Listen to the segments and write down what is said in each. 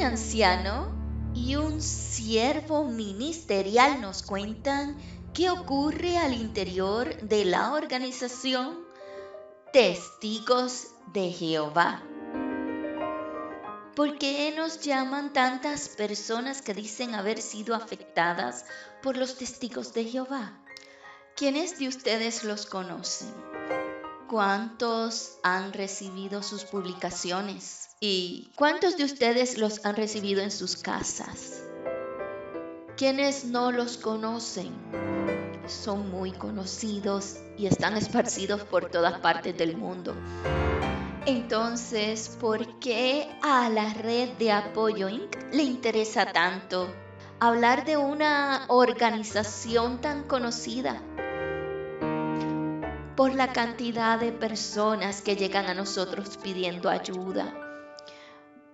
Un anciano y un siervo ministerial nos cuentan qué ocurre al interior de la organización Testigos de Jehová. ¿Por qué nos llaman tantas personas que dicen haber sido afectadas por los testigos de Jehová? ¿Quiénes de ustedes los conocen? ¿Cuántos han recibido sus publicaciones? ¿Y cuántos de ustedes los han recibido en sus casas? ¿Quiénes no los conocen? Son muy conocidos y están esparcidos por todas partes del mundo. Entonces, ¿por qué a la red de apoyo Inc. le interesa tanto hablar de una organización tan conocida? Por la cantidad de personas que llegan a nosotros pidiendo ayuda,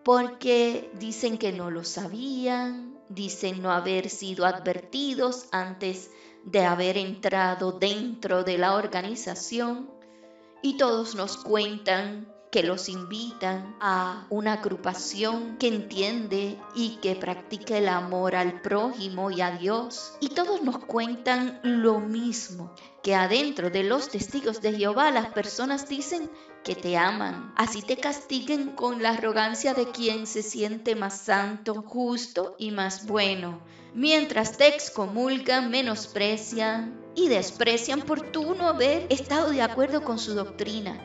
porque dicen que no lo sabían, dicen no haber sido advertidos antes de haber entrado dentro de la organización, y todos nos cuentan que los invitan a una agrupación que entiende y que practica el amor al prójimo y a Dios. Y todos nos cuentan lo mismo, que adentro de los testigos de Jehová las personas dicen que te aman, así te castiguen con la arrogancia de quien se siente más santo, justo y más bueno, mientras te excomulgan, menosprecian y desprecian por tú no haber estado de acuerdo con su doctrina,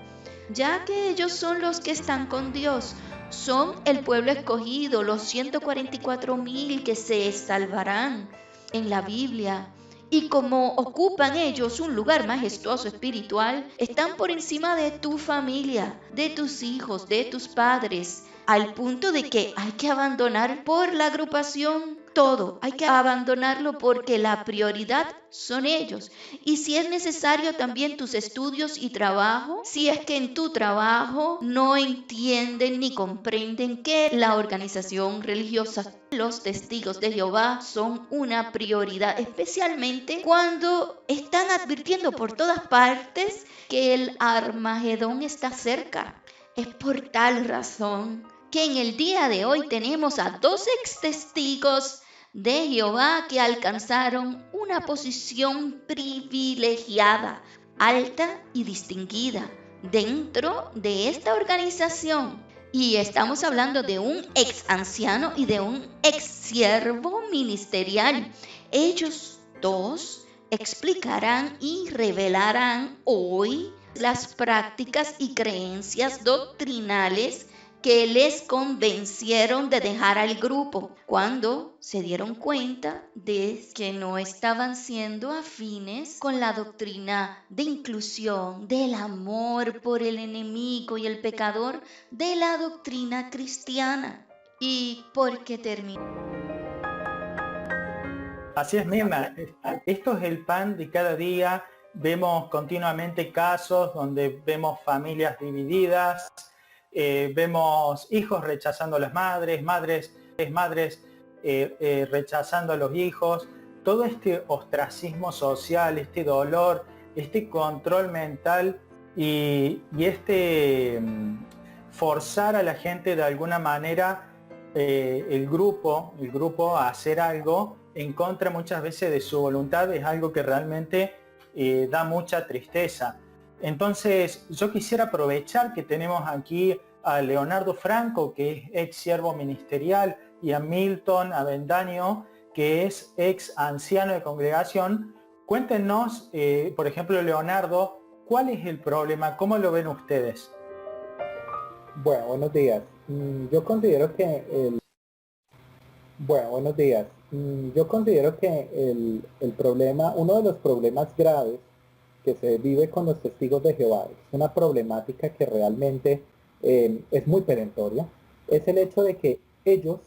ya que ellos son los que están con Dios, son el pueblo escogido, los 144,000 que se salvarán en la Biblia. Y como ocupan ellos un lugar majestuoso espiritual, están por encima de tu familia, de tus hijos, de tus padres, al punto de que hay que abandonar por la agrupación todo, hay que abandonarlo porque la prioridad son ellos. Y si es necesario también tus estudios y trabajo, si es que en tu trabajo no entienden ni comprenden que la organización religiosa, los testigos de Jehová, son una prioridad, especialmente cuando están advirtiendo por todas partes que el Armagedón está cerca. Es por tal razón que en el día de hoy tenemos a 2 ex testigos de Jehová que alcanzaron una posición privilegiada, alta y distinguida dentro de esta organización. Y estamos hablando de un ex anciano y de un ex siervo ministerial. Ellos dos explicarán y revelarán hoy las prácticas y creencias doctrinales que les convencieron de dejar al grupo cuando se dieron cuenta de que no estaban siendo afines con la doctrina de inclusión, del amor por el enemigo y el pecador, de la doctrina cristiana. ¿Y por qué terminó? Así es, Mirna. Esto es el pan de cada día. Vemos continuamente casos donde vemos familias divididas, vemos hijos rechazando a las madres, madres rechazando a los hijos. Todo este ostracismo social, este dolor, este control mental y este forzar a la gente de alguna manera, el grupo a hacer algo en contra muchas veces de su voluntad, es algo que realmente da mucha tristeza. Entonces yo quisiera aprovechar que tenemos aquí a Leonardo Franco, que es ex siervo ministerial, y a Milton Avendaño, que es ex anciano de congregación. Cuéntenos, por ejemplo, Leonardo, ¿cuál es el problema? ¿Cómo lo ven ustedes? Bueno, buenos días. Yo considero que el problema, uno de los problemas graves que se vive con los testigos de Jehová, es una problemática que realmente es muy perentoria, es el hecho de que ellos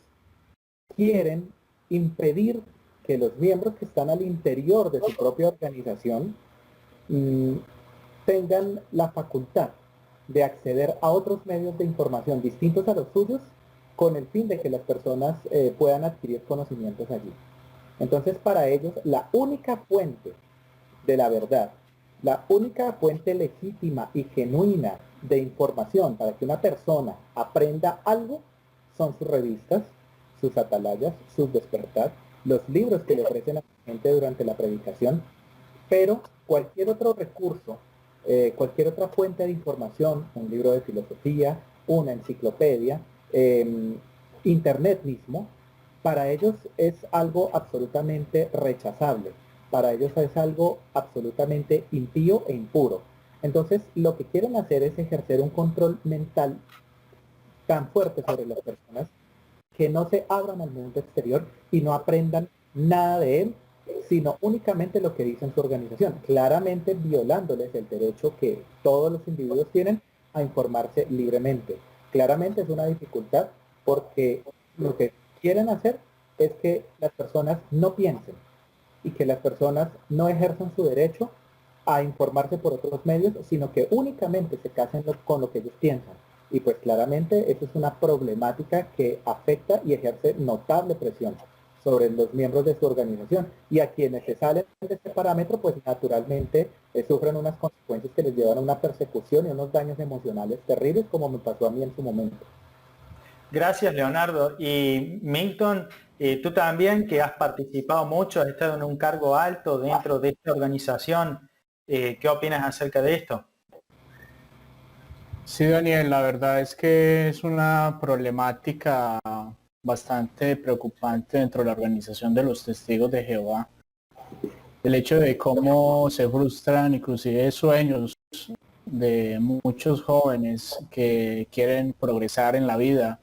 quieren impedir que los miembros que están al interior de su propia organización tengan la facultad de acceder a otros medios de información distintos a los suyos, con el fin de que las personas puedan adquirir conocimientos allí. Entonces, para ellos, la única fuente de la verdad, la única fuente legítima y genuina de información para que una persona aprenda algo, son sus revistas, sus atalayas, sus despertar, los libros que le ofrecen a la gente durante la predicación, pero cualquier otro recurso, cualquier otra fuente de información, un libro de filosofía, una enciclopedia, internet mismo, para ellos es algo absolutamente rechazable, para ellos es algo absolutamente impío e impuro. Entonces, lo que quieren hacer es ejercer un control mental tan fuerte sobre las personas que no se abran al mundo exterior y no aprendan nada de él, sino únicamente lo que dice en su organización, claramente violándoles el derecho que todos los individuos tienen a informarse libremente. Claramente es una dificultad porque lo que quieren hacer es que las personas no piensen y que las personas no ejerzan su derecho a informarse por otros medios, sino que únicamente se casen con lo que ellos piensan. Y pues claramente eso es una problemática que afecta y ejerce notable presión sobre los miembros de su organización. Y a quienes se salen de este parámetro, pues naturalmente sufren unas consecuencias que les llevan a una persecución y unos daños emocionales terribles, como me pasó a mí en su momento. Gracias, Leonardo. Y Milton, tú también, que has participado mucho, has estado en un cargo alto dentro de esta organización, ¿qué opinas acerca de esto? Sí, Daniel, la verdad es que es una problemática bastante preocupante dentro de la organización de los testigos de Jehová. El hecho de cómo se frustran inclusive sueños de muchos jóvenes que quieren progresar en la vida.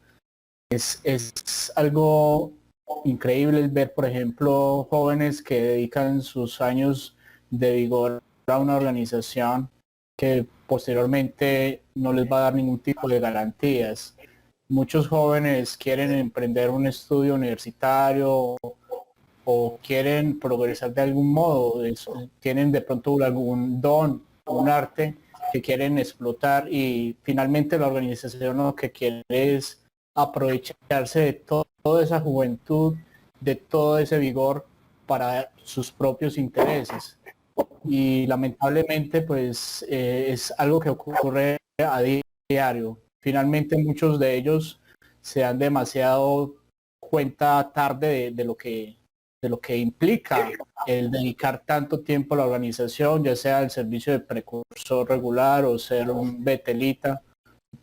Es algo increíble ver, por ejemplo, jóvenes que dedican sus años de vigor a una organización que posteriormente no les va a dar ningún tipo de garantías. Muchos jóvenes quieren emprender un estudio universitario o quieren progresar de algún modo, tienen de pronto algún don, un arte que quieren explotar y finalmente la organización lo que quiere es aprovecharse de toda esa juventud, de todo ese vigor para sus propios intereses. Y lamentablemente pues es algo que ocurre a diario. Finalmente muchos de ellos se dan demasiado cuenta tarde de lo que implica el dedicar tanto tiempo a la organización, ya sea el servicio de precursor regular o ser un betelita.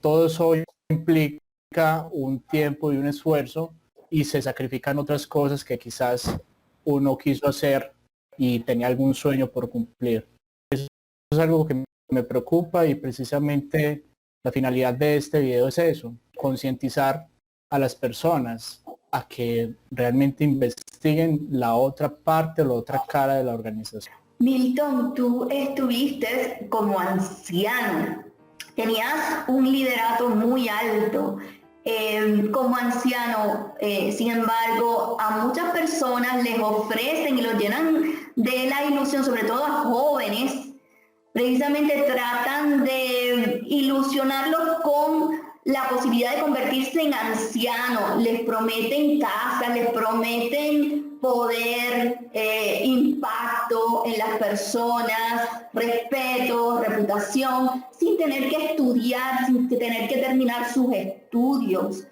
Todo eso implica un tiempo y un esfuerzo y se sacrifican otras cosas que quizás uno quiso hacer y tenía algún sueño por cumplir. Eso es algo que me preocupa y precisamente la finalidad de este video es eso, concientizar a las personas a que realmente investiguen la otra parte o la otra cara de la organización. Milton, tú estuviste como anciano, tenías un liderato muy alto. Como anciano, sin embargo, a muchas personas les ofrecen y los llenan de la ilusión, sobre todo a jóvenes, precisamente tratan de ilusionarlos con la posibilidad de convertirse en ancianos, les prometen casa, les prometen poder, impacto en las personas, respeto, reputación, sin tener que estudiar, sin tener que terminar sus estudios.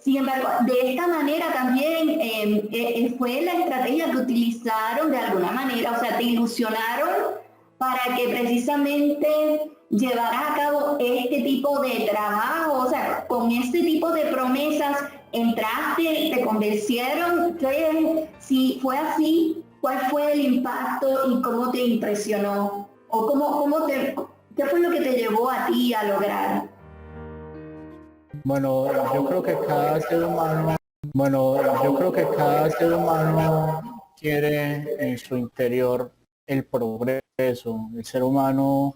Sin embargo, de esta manera también fue la estrategia que utilizaron de alguna manera, o sea, te ilusionaron para que precisamente llevaras a cabo este tipo de trabajo, o sea, con este tipo de promesas, entraste, te convencieron. Si fue así, ¿cuál fue el impacto y cómo te impresionó? ¿O qué fue lo que te llevó a ti a lograr? Bueno, yo creo que cada ser humano quiere en su interior el progreso. El ser humano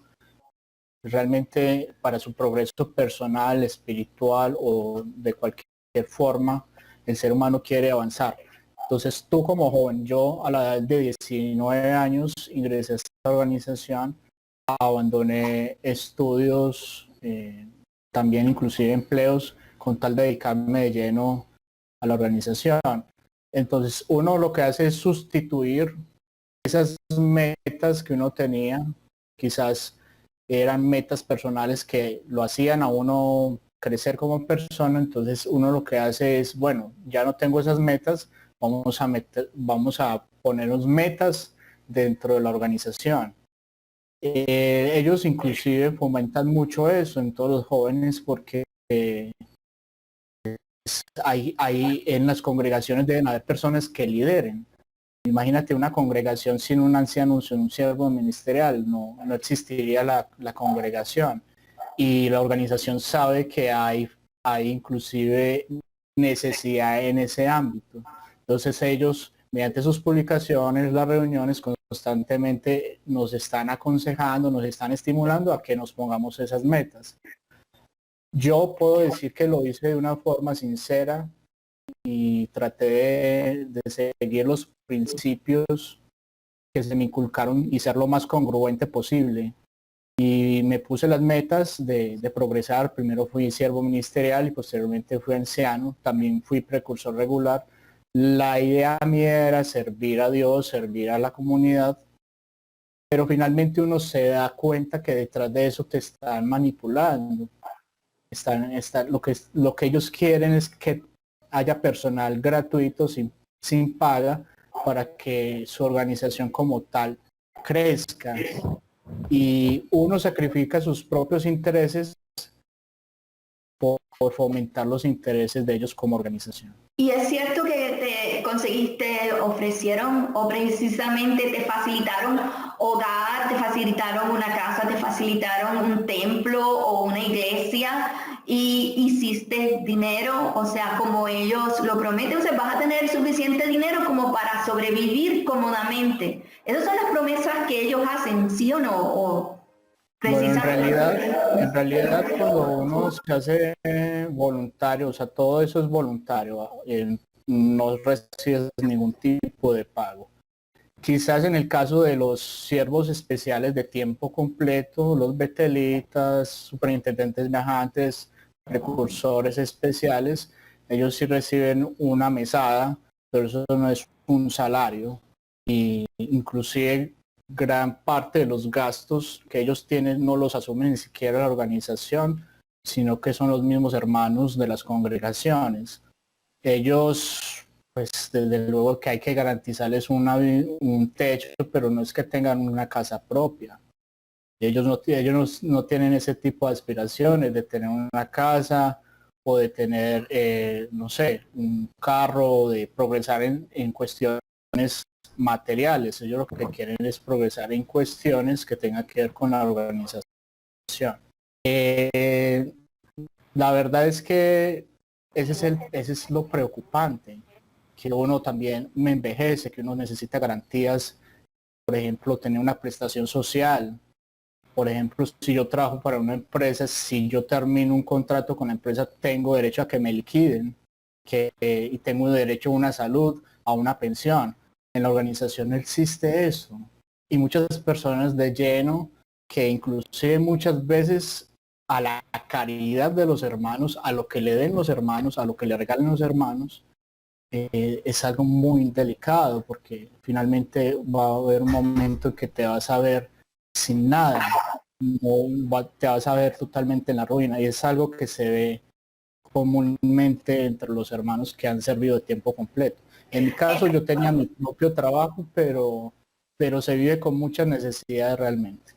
realmente para su progreso personal, espiritual o de cualquier forma, el ser humano quiere avanzar. Entonces tú como joven, yo a la edad de 19 años ingresé a esta organización, abandoné estudios, también inclusive empleos, con tal de dedicarme de lleno a la organización. Entonces uno lo que hace es sustituir esas metas que uno tenía, quizás eran metas personales que lo hacían a uno crecer como persona, entonces uno lo que hace es, bueno, ya no tengo esas metas, vamos a ponernos metas dentro de la organización. Ellos inclusive fomentan mucho eso en todos los jóvenes porque hay en las congregaciones deben haber personas que lideren. Imagínate una congregación sin un anciano, sin un siervo ministerial, no existiría la congregación. Y la organización sabe que hay inclusive necesidad en ese ámbito. Entonces ellos, mediante sus publicaciones, las reuniones, constantemente nos están aconsejando, nos están estimulando a que nos pongamos esas metas. Yo puedo decir que lo hice de una forma sincera y traté de seguir los principios que se me inculcaron y ser lo más congruente posible. Y me puse las metas de progresar. Primero fui siervo ministerial y posteriormente fui anciano. También fui precursor regular. La idea mía era servir a Dios, servir a la comunidad. Pero finalmente uno se da cuenta que detrás de eso te están manipulando. Lo que ellos quieren es que haya personal gratuito sin paga para que su organización como tal crezca. Y uno sacrifica sus propios intereses por fomentar los intereses de ellos como organización. Y es cierto que ofrecieron o precisamente te facilitaron hogar, te facilitaron una casa, te facilitaron un templo o una iglesia y hiciste dinero, o sea, como ellos lo prometen, o sea, vas a tener suficiente dinero como para sobrevivir cómodamente. Esas son las promesas que ellos hacen, ¿sí o no? O bueno, en realidad cuando uno se hace voluntario, o sea, todo eso es voluntario, no recibes ningún tipo de pago. Quizás en el caso de los siervos especiales de tiempo completo, los betelitas, superintendentes viajantes, precursores especiales, ellos sí reciben una mesada, pero eso no es un salario. Y inclusive gran parte de los gastos que ellos tienen no los asume ni siquiera la organización, sino que son los mismos hermanos de las congregaciones. Ellos, pues desde luego que hay que garantizarles un techo, pero no es que tengan una casa propia. Ellos no tienen ese tipo de aspiraciones de tener una casa o de tener, no sé, un carro, de progresar en cuestiones materiales. Ellos lo que quieren es progresar en cuestiones que tengan que ver con la organización. La verdad es que ese es lo preocupante, que uno también me envejece, que uno necesita garantías, por ejemplo, tener una prestación social. Por ejemplo, si yo trabajo para una empresa, si yo termino un contrato con la empresa, tengo derecho a que me liquiden y tengo derecho a una salud, a una pensión. En la organización no existe eso. Y muchas personas de lleno que inclusive muchas veces a la caridad de los hermanos, a lo que le den los hermanos, a lo que le regalen los hermanos, es algo muy delicado porque finalmente va a haber un momento en que te vas a ver sin nada, te vas a ver totalmente en la ruina y es algo que se ve comúnmente entre los hermanos que han servido de tiempo completo. En mi caso yo tenía mi propio trabajo, pero se vive con muchas necesidades realmente.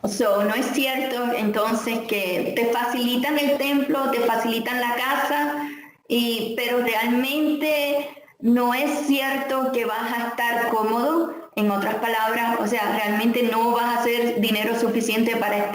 No es cierto entonces que te facilitan el templo, te facilitan la casa, pero realmente no es cierto que vas a estar cómodo. En otras palabras, o sea, realmente no vas a hacer dinero suficiente para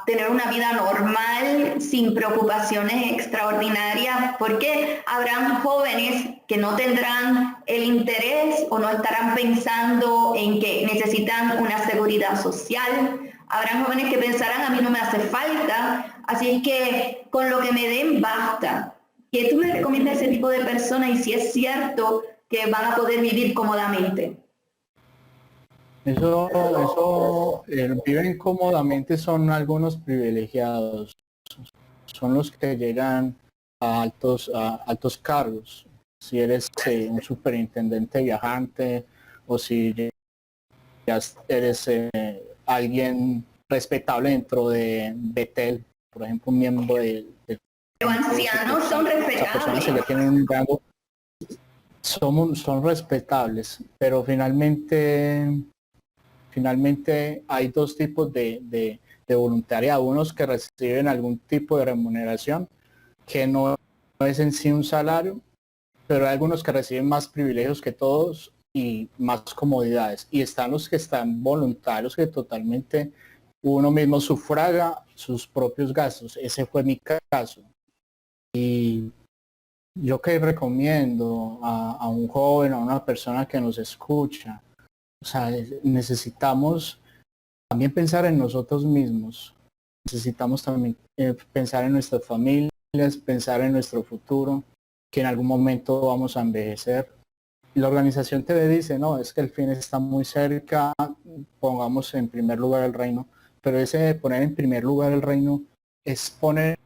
tener una vida normal sin preocupaciones extraordinarias, porque habrán jóvenes que no tendrán el interés o no estarán pensando en que necesitan una seguridad social. Habrán jóvenes que pensarán, a mí no me hace falta, así es que con lo que me den basta. ¿Qué tú le recomiendas a ese tipo de personas y si es cierto que van a poder vivir cómodamente? Viven cómodamente son algunos privilegiados, son los que llegan a altos cargos. Si eres un superintendente viajante o si ya eres alguien respetable dentro de Betel, por ejemplo, un miembro Pero ancianos son esa persona se le respetables. tiene un rango, son respetables, pero finalmente hay dos tipos de voluntariado, unos que reciben algún tipo de remuneración que no es en sí un salario, pero hay algunos que reciben más privilegios que todos y más comodidades. Y están los que están voluntarios, que totalmente uno mismo sufraga sus propios gastos. Ese fue mi caso. Y yo que recomiendo a un joven, a una persona que nos escucha, o sea, necesitamos también pensar en nosotros mismos. Necesitamos también pensar en nuestras familias, pensar en nuestro futuro, que en algún momento vamos a envejecer. Y la organización te dice, no, es que el fin está muy cerca, pongamos en primer lugar el reino. Pero ese de poner en primer lugar el reino es poner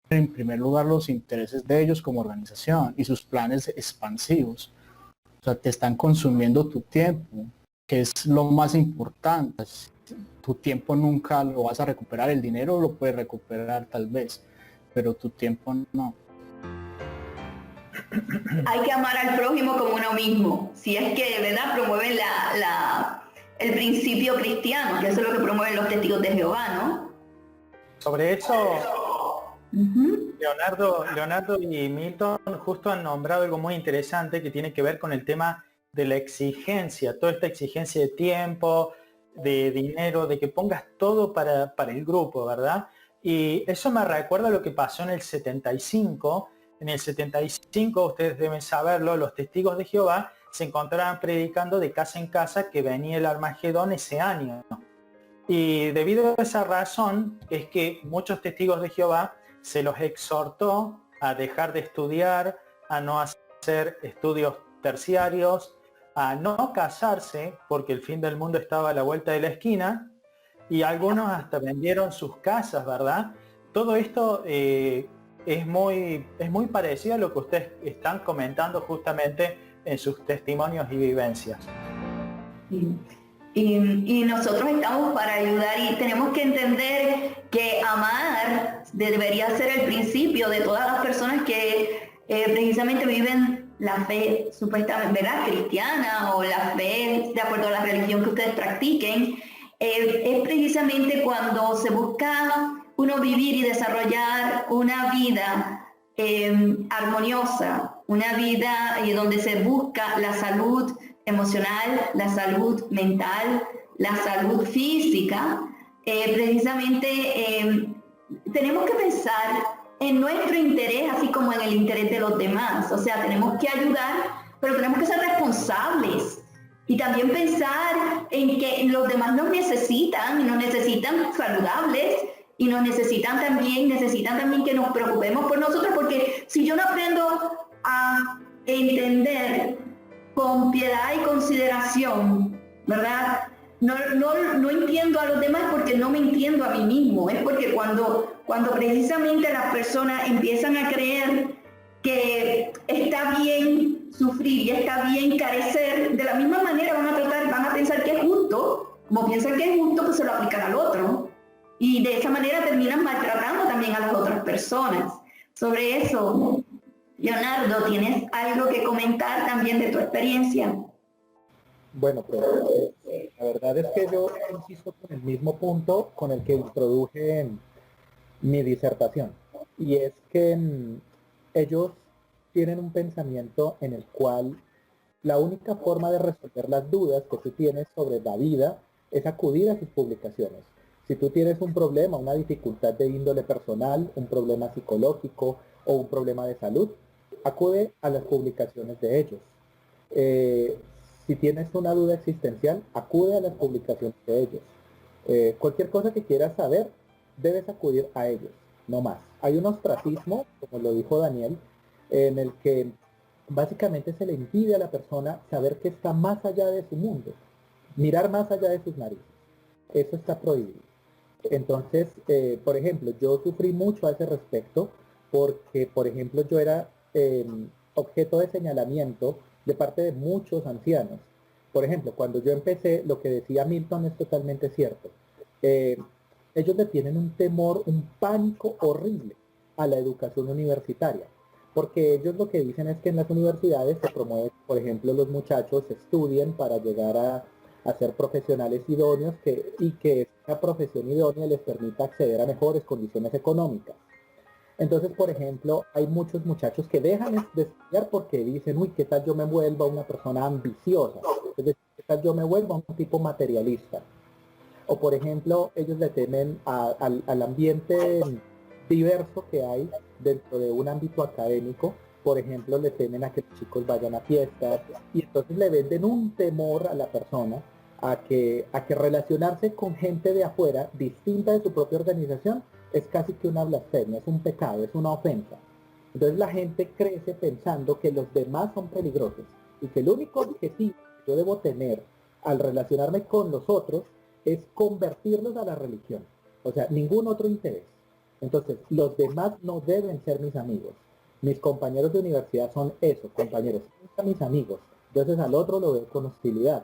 en primer lugar los intereses de ellos como organización y sus planes expansivos. O sea, te están consumiendo tu tiempo, que es lo más importante. Tu tiempo nunca lo vas a recuperar, el dinero lo puedes recuperar tal vez, pero tu tiempo no. Hay que amar al prójimo como uno mismo, si es que de verdad promueven el principio cristiano, que eso es lo que promueven los testigos de Jehová, ¿no? Sobre eso, Ujú. Leonardo y Milton justo han nombrado algo muy interesante que tiene que ver con el tema de la exigencia, toda esta exigencia de tiempo, de dinero, de que pongas todo para el grupo, ¿verdad? Y eso me recuerda a lo que pasó en el 75. En el 75, ustedes deben saberlo, los testigos de Jehová se encontraban predicando de casa en casa que venía el Armagedón ese año. Y debido a esa razón es que muchos testigos de Jehová se los exhortó a dejar de estudiar, a no hacer estudios terciarios, a no casarse porque el fin del mundo estaba a la vuelta de la esquina, y algunos hasta vendieron sus casas, ¿verdad? Todo esto es muy parecido a lo que ustedes están comentando justamente en sus testimonios y vivencias. Sí. Y nosotros estamos para ayudar y tenemos que entender que amar debería ser el principio de todas las personas que precisamente viven la fe supuestamente, ¿verdad?, cristiana, o la fe de acuerdo a la religión que ustedes practiquen. Es precisamente cuando se busca uno vivir y desarrollar una vida armoniosa, una vida donde se busca la salud emocional, la salud mental, la salud física. Precisamente tenemos que pensar en nuestro interés, así como en el interés de los demás. O sea, tenemos que ayudar, pero tenemos que ser responsables. Y también pensar en que los demás nos necesitan saludables, y necesitan también que nos preocupemos por nosotros, porque si yo no aprendo a entender con piedad y consideración, ¿verdad? No entiendo a los demás porque no me entiendo a mí mismo. Es porque cuando precisamente las personas empiezan a creer que está bien sufrir y está bien carecer, de la misma manera van a pensar que es justo. Como piensan que es justo, pues se lo aplican al otro. Y de esa manera terminan maltratando también a las otras personas. Sobre eso, Leonardo, ¿tienes algo que comentar también de tu experiencia? Bueno, pues la verdad es que yo insisto con el mismo punto con el que introduje mi disertación. Y es que ellos tienen un pensamiento en el cual la única forma de resolver las dudas que tú tienes sobre la vida es acudir a sus publicaciones. Si tú tienes un problema, una dificultad de índole personal, un problema psicológico o un problema de salud, acude a las publicaciones de ellos. Si tienes una duda existencial, acude a las publicaciones de ellos. Cualquier cosa que quieras saber, debes acudir a ellos, no más. Hay un ostracismo, como lo dijo Daniel, en el que básicamente se le impide a la persona saber que está más allá de su mundo, mirar más allá de sus narices. Eso está prohibido. Entonces, por ejemplo, yo sufrí mucho a ese respecto porque, por ejemplo, yo era objeto de señalamiento de parte de muchos ancianos. Por ejemplo, cuando yo empecé, lo que decía Milton es totalmente cierto. ellos le tienen un temor, un pánico horrible a la educación universitaria, porque ellos lo que dicen es que en las universidades se promueve, por ejemplo, los muchachos estudien para llegar a ser profesionales idóneos y que esa profesión idónea les permita acceder a mejores condiciones económicas. Entonces, por ejemplo, hay muchos muchachos que dejan de estudiar porque dicen, uy, ¿qué tal yo me vuelva una persona ambiciosa? Es decir, ¿qué tal yo me vuelva un tipo materialista? O, por ejemplo, ellos le temen al ambiente diverso que hay dentro de un ámbito académico. Por ejemplo, le temen a que los chicos vayan a fiestas y entonces le venden un temor a la persona a que relacionarse con gente de afuera, distinta de su propia organización, es casi que una blasfemia, es un pecado, es una ofensa. Entonces la gente crece pensando que los demás son peligrosos y que el único objetivo que yo debo tener al relacionarme con los otros es convertirlos a la religión. O sea, ningún otro interés. Entonces, los demás no deben ser mis amigos. Mis compañeros de universidad son eso, compañeros, son mis amigos. Entonces al otro lo veo con hostilidad.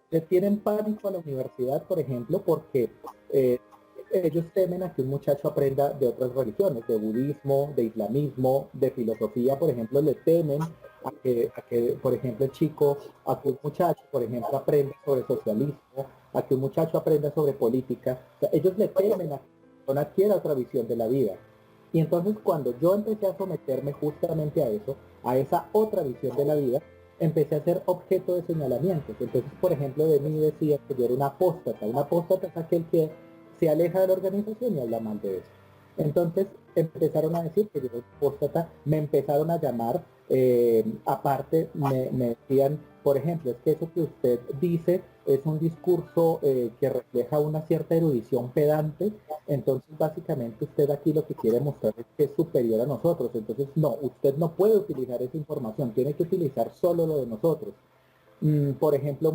Le tienen pánico a la universidad, por ejemplo, porque ellos temen a que un muchacho aprenda de otras religiones, de budismo, de islamismo, de filosofía, por ejemplo, le temen a que, por ejemplo, a que un muchacho, por ejemplo, aprenda sobre socialismo, a que un muchacho aprenda sobre política. O sea, ellos le temen a que la persona adquiera otra visión de la vida. Y entonces cuando yo empecé a someterme justamente a eso, a esa otra visión de la vida, empecé a ser objeto de señalamientos. Entonces, por ejemplo, de mí decía que yo era un apóstata. Un apóstata es aquel que se aleja de la organización y habla mal de eso. Entonces empezaron a decir que yo era un apóstata, me empezaron a llamar, aparte me decían, por ejemplo, es que eso que usted dice es un discurso que refleja una cierta erudición pedante, entonces básicamente usted aquí lo que quiere mostrar es que es superior a nosotros, entonces no, usted no puede utilizar esa información, tiene que utilizar solo lo de nosotros. Por ejemplo,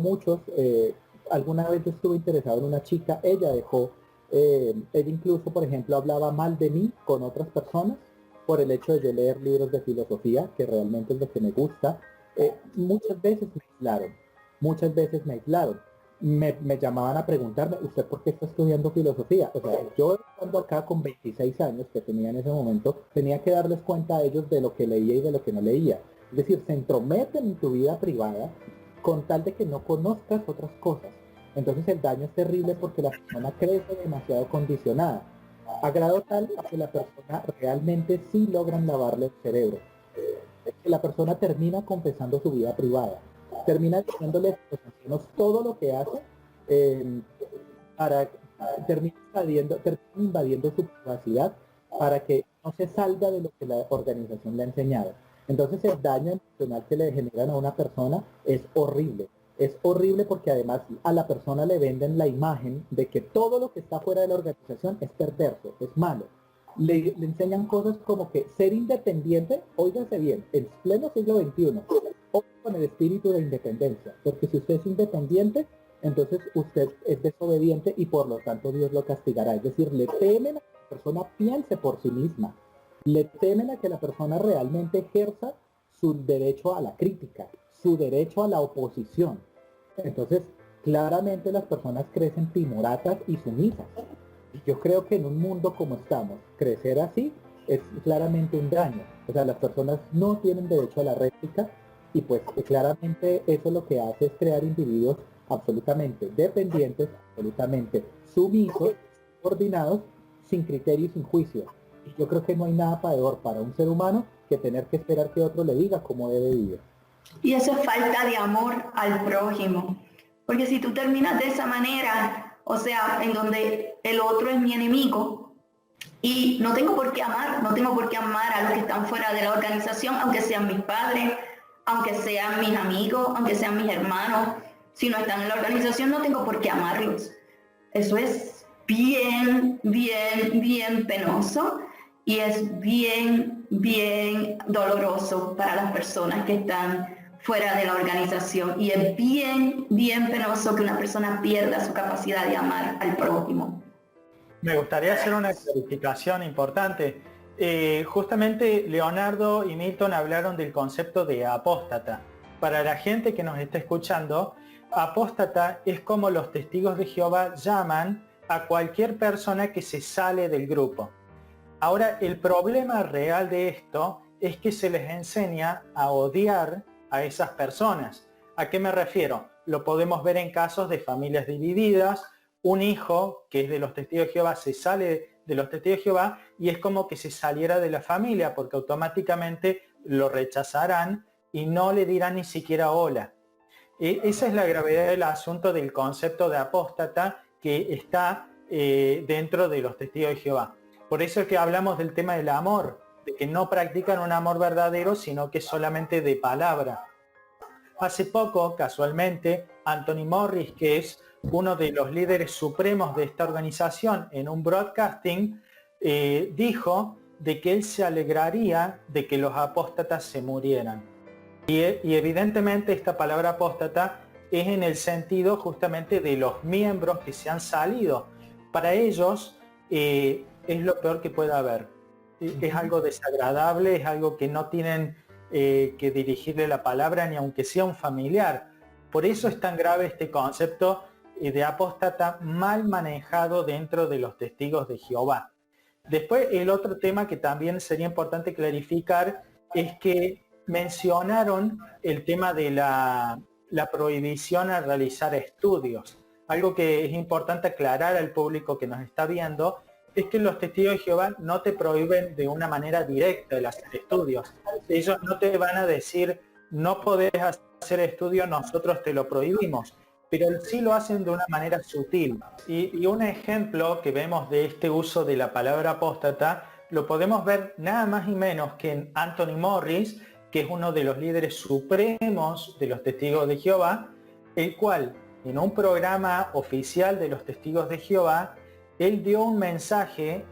alguna vez yo estuve interesado en una chica, ella dejó, ella incluso, por ejemplo, hablaba mal de mí con otras personas por el hecho de yo leer libros de filosofía, que realmente es lo que me gusta. Muchas veces muchas veces me aislaron. Me llamaban a preguntarme, ¿usted por qué está estudiando filosofía? O sea, yo estando acá con 26 años que tenía en ese momento, tenía que darles cuenta a ellos de lo que leía y de lo que no leía. Es decir, se entrometen en tu vida privada con tal de que no conozcas otras cosas. Entonces el daño es terrible porque la persona crece demasiado condicionada, a grado tal que la persona realmente sí logran lavarle el cerebro. La persona termina confesando su vida privada, termina diciéndole a los ancianos todo lo que hace, para termina invadiendo su privacidad para que no se salga de lo que la organización le ha enseñado. Entonces el daño emocional que le generan a una persona es horrible. Es horrible porque además a la persona le venden la imagen de que todo lo que está fuera de la organización es perverso, es malo. Le enseñan cosas como que ser independiente, óigase bien, en pleno siglo XXI, o con el espíritu de independencia, porque si usted es independiente, entonces usted es desobediente y por lo tanto Dios lo castigará. Es decir, le temen a que la persona piense por sí misma, le temen a que la persona realmente ejerza su derecho a la crítica, su derecho a la oposición. Entonces, claramente las personas crecen timoratas y sumisas. Y yo creo que en un mundo como estamos, crecer así es claramente un daño. O sea, las personas no tienen derecho a la réplica y pues claramente eso lo que hace es crear individuos absolutamente dependientes, absolutamente sumisos, coordinados, sin criterio y sin juicio. Y yo creo que no hay nada peor para un ser humano que tener que esperar que otro le diga cómo debe vivir. Y eso es falta de amor al prójimo. Porque si tú terminas de esa manera, o sea, en donde el otro es mi enemigo, y no tengo por qué amar a los que están fuera de la organización, aunque sean mis padres, aunque sean mis amigos, aunque sean mis hermanos, si no están en la organización no tengo por qué amarlos. Eso es bien penoso y es bien doloroso para las personas que están fuera de la organización y es bien penoso que una persona pierda su capacidad de amar al prójimo. Me gustaría hacer una clarificación importante. Justamente Leonardo y Milton hablaron del concepto de apóstata. Para la gente que nos está escuchando, apóstata es como los testigos de Jehová llaman a cualquier persona que se sale del grupo. Ahora, el problema real de esto es que se les enseña a odiar a esas personas. ¿A qué me refiero? Lo podemos ver en casos de familias divididas. Un hijo que es de los testigos de Jehová se sale de los testigos de Jehová y es como que se saliera de la familia, porque automáticamente lo rechazarán y no le dirán ni siquiera hola. Esa es la gravedad del asunto del concepto de apóstata que está dentro de los testigos de Jehová. Por eso es que hablamos del tema del amor, de que no practican un amor verdadero, sino que solamente de palabra. Hace poco, casualmente, Anthony Morris, que es uno de los líderes supremos de esta organización, en un broadcasting, dijo de que él se alegraría de que los apóstatas se murieran. Y evidentemente esta palabra apóstata es en el sentido justamente de los miembros que se han salido. Para ellos es lo peor que pueda haber. Es algo desagradable, es algo que no tienen que dirigirle la palabra ni aunque sea un familiar. Por eso es tan grave este concepto de apóstata mal manejado dentro de los testigos de Jehová. Después, el otro tema que también sería importante clarificar es que mencionaron el tema de la prohibición a realizar estudios. Algo que es importante aclarar al público que nos está viendo es que los testigos de Jehová no te prohíben de una manera directa el hacer estudios. Ellos no te van a decir, no podés hacer estudios, nosotros te lo prohibimos, pero sí lo hacen de una manera sutil. Y un ejemplo que vemos de este uso de la palabra apóstata lo podemos ver nada más y menos que en Anthony Morris, que es uno de los líderes supremos de los testigos de Jehová, el cual en un programa oficial de los testigos de Jehová, él dio un mensaje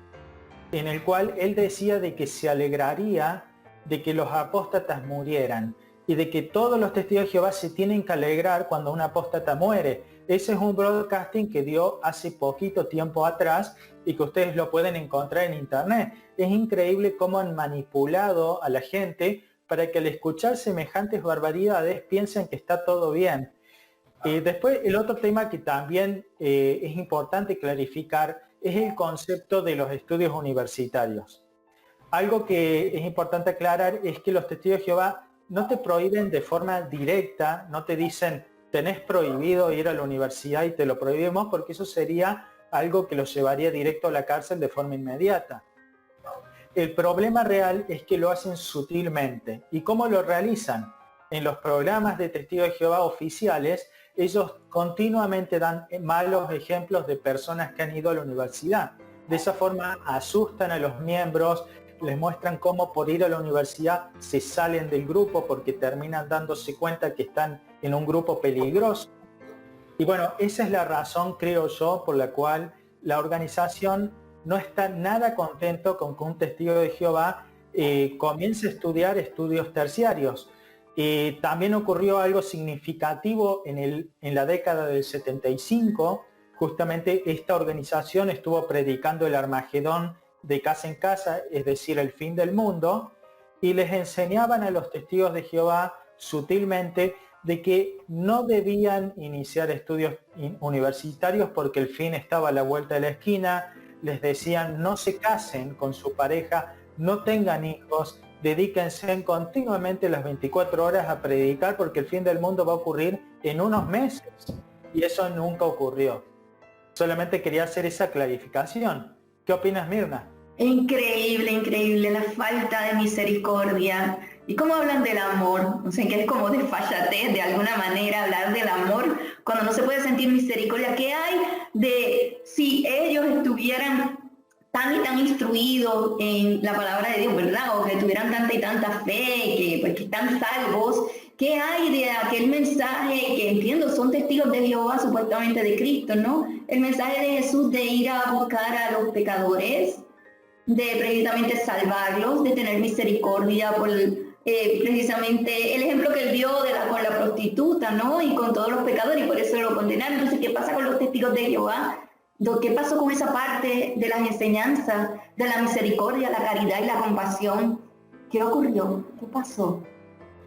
en el cual él decía de que se alegraría de que los apóstatas murieran y de que todos los testigos de Jehová se tienen que alegrar cuando un apóstata muere. Ese es un broadcasting que dio hace poquito tiempo atrás y que ustedes lo pueden encontrar en internet. Es increíble cómo han manipulado a la gente para que al escuchar semejantes barbaridades piensen que está todo bien. Después, el otro tema que también es importante clarificar es el concepto de los estudios universitarios. Algo que es importante aclarar es que los testigos de Jehová no te prohíben de forma directa, no te dicen tenés prohibido ir a la universidad y te lo prohibimos, porque eso sería algo que los llevaría directo a la cárcel de forma inmediata. El problema real es que lo hacen sutilmente. ¿Y cómo lo realizan? En los programas de testigos de Jehová oficiales, ellos continuamente dan malos ejemplos de personas que han ido a la universidad. De esa forma asustan a los miembros, les muestran cómo por ir a la universidad se salen del grupo porque terminan dándose cuenta que están en un grupo peligroso. Y bueno, esa es la razón, creo yo, por la cual la organización no está nada contento con que un testigo de Jehová comience a estudiar estudios terciarios. También ocurrió algo significativo en la década del 75. Justamente esta organización estuvo predicando el Armagedón de casa en casa, es decir, el fin del mundo, y les enseñaban a los testigos de Jehová sutilmente de que no debían iniciar estudios universitarios porque el fin estaba a la vuelta de la esquina. Les decían no se casen con su pareja, no tengan hijos, dedíquense continuamente las 24 horas a predicar porque el fin del mundo va a ocurrir en unos meses. Y eso nunca ocurrió. Solamente quería hacer esa clarificación. ¿Qué opinas, Mirna? Increíble, increíble, la falta de misericordia. ¿Y cómo hablan del amor? O sea, que es como desfachatez de alguna manera hablar del amor cuando no se puede sentir misericordia. ¿Qué hay de si ellos estuvieran tan y tan instruidos en la palabra de Dios, verdad? O que tuvieran tanta y tanta fe, que están salvos. ¿Qué hay de aquel mensaje que entiendo son testigos de Jehová, supuestamente de Cristo, ¿no? El mensaje de Jesús de ir a buscar a los pecadores, de precisamente salvarlos, de tener misericordia por precisamente el ejemplo que él dio con la prostituta, ¿no? Y con todos los pecadores, y por eso lo condenaron. Entonces, ¿qué pasa con los testigos de Jehová? ¿Qué pasó con esa parte de las enseñanzas, de la misericordia, la caridad y la compasión? ¿Qué ocurrió? ¿Qué pasó?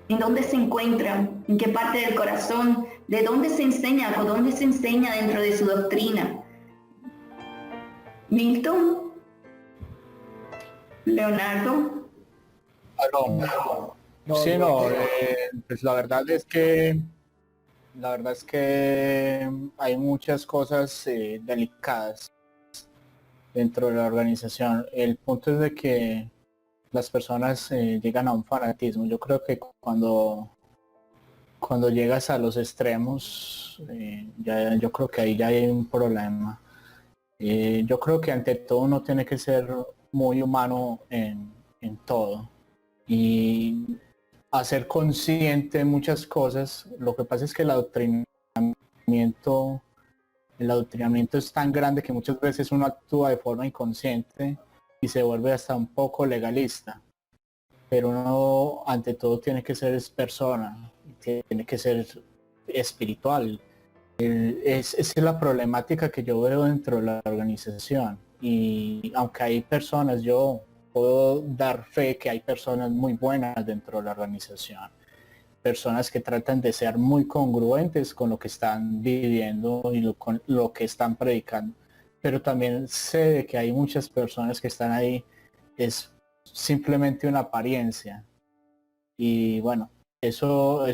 ¿En dónde se encuentran? ¿En qué parte del corazón? ¿De dónde se enseña? ¿O dónde se enseña dentro de su doctrina? Milton, Leonardo. Sí, no, pues la verdad es que hay muchas cosas delicadas dentro de la organización. El punto es de que las personas llegan a un fanatismo. Yo creo que cuando llegas a los extremos, yo creo que ahí ya hay un problema. Yo creo que ante todo uno tiene que ser muy humano en todo y hacer consciente de muchas cosas. Lo que pasa es que el adoctrinamiento es tan grande que muchas veces uno actúa de forma inconsciente y se vuelve hasta un poco legalista. Pero uno ante todo tiene que ser persona, tiene que ser espiritual. Esa es la problemática que yo veo dentro de la organización. Y aunque hay personas, yo puedo dar fe que hay personas muy buenas dentro de la organización. Personas que tratan de ser muy congruentes con lo que están viviendo y con lo que están predicando. Pero también sé de que hay muchas personas que están ahí, es simplemente una apariencia. Y bueno, eso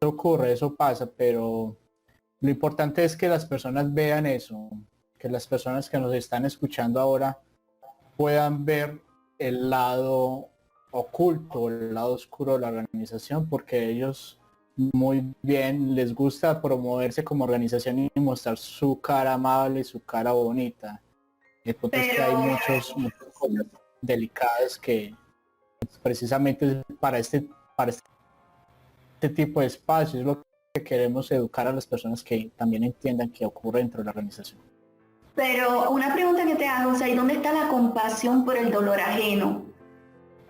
ocurre, eso pasa, pero lo importante es que las personas vean eso, que las personas que nos están escuchando ahora puedan ver el lado oculto, el lado oscuro de la organización, porque ellos muy bien les gusta promoverse como organización y mostrar su cara amable, su cara bonita. El punto es que hay muchas cosas delicadas que precisamente para este tipo de espacios es lo que queremos educar a las personas que también entiendan que ocurre dentro de la organización. Pero una pregunta que te hago, o sea, ¿y dónde está la compasión por el dolor ajeno?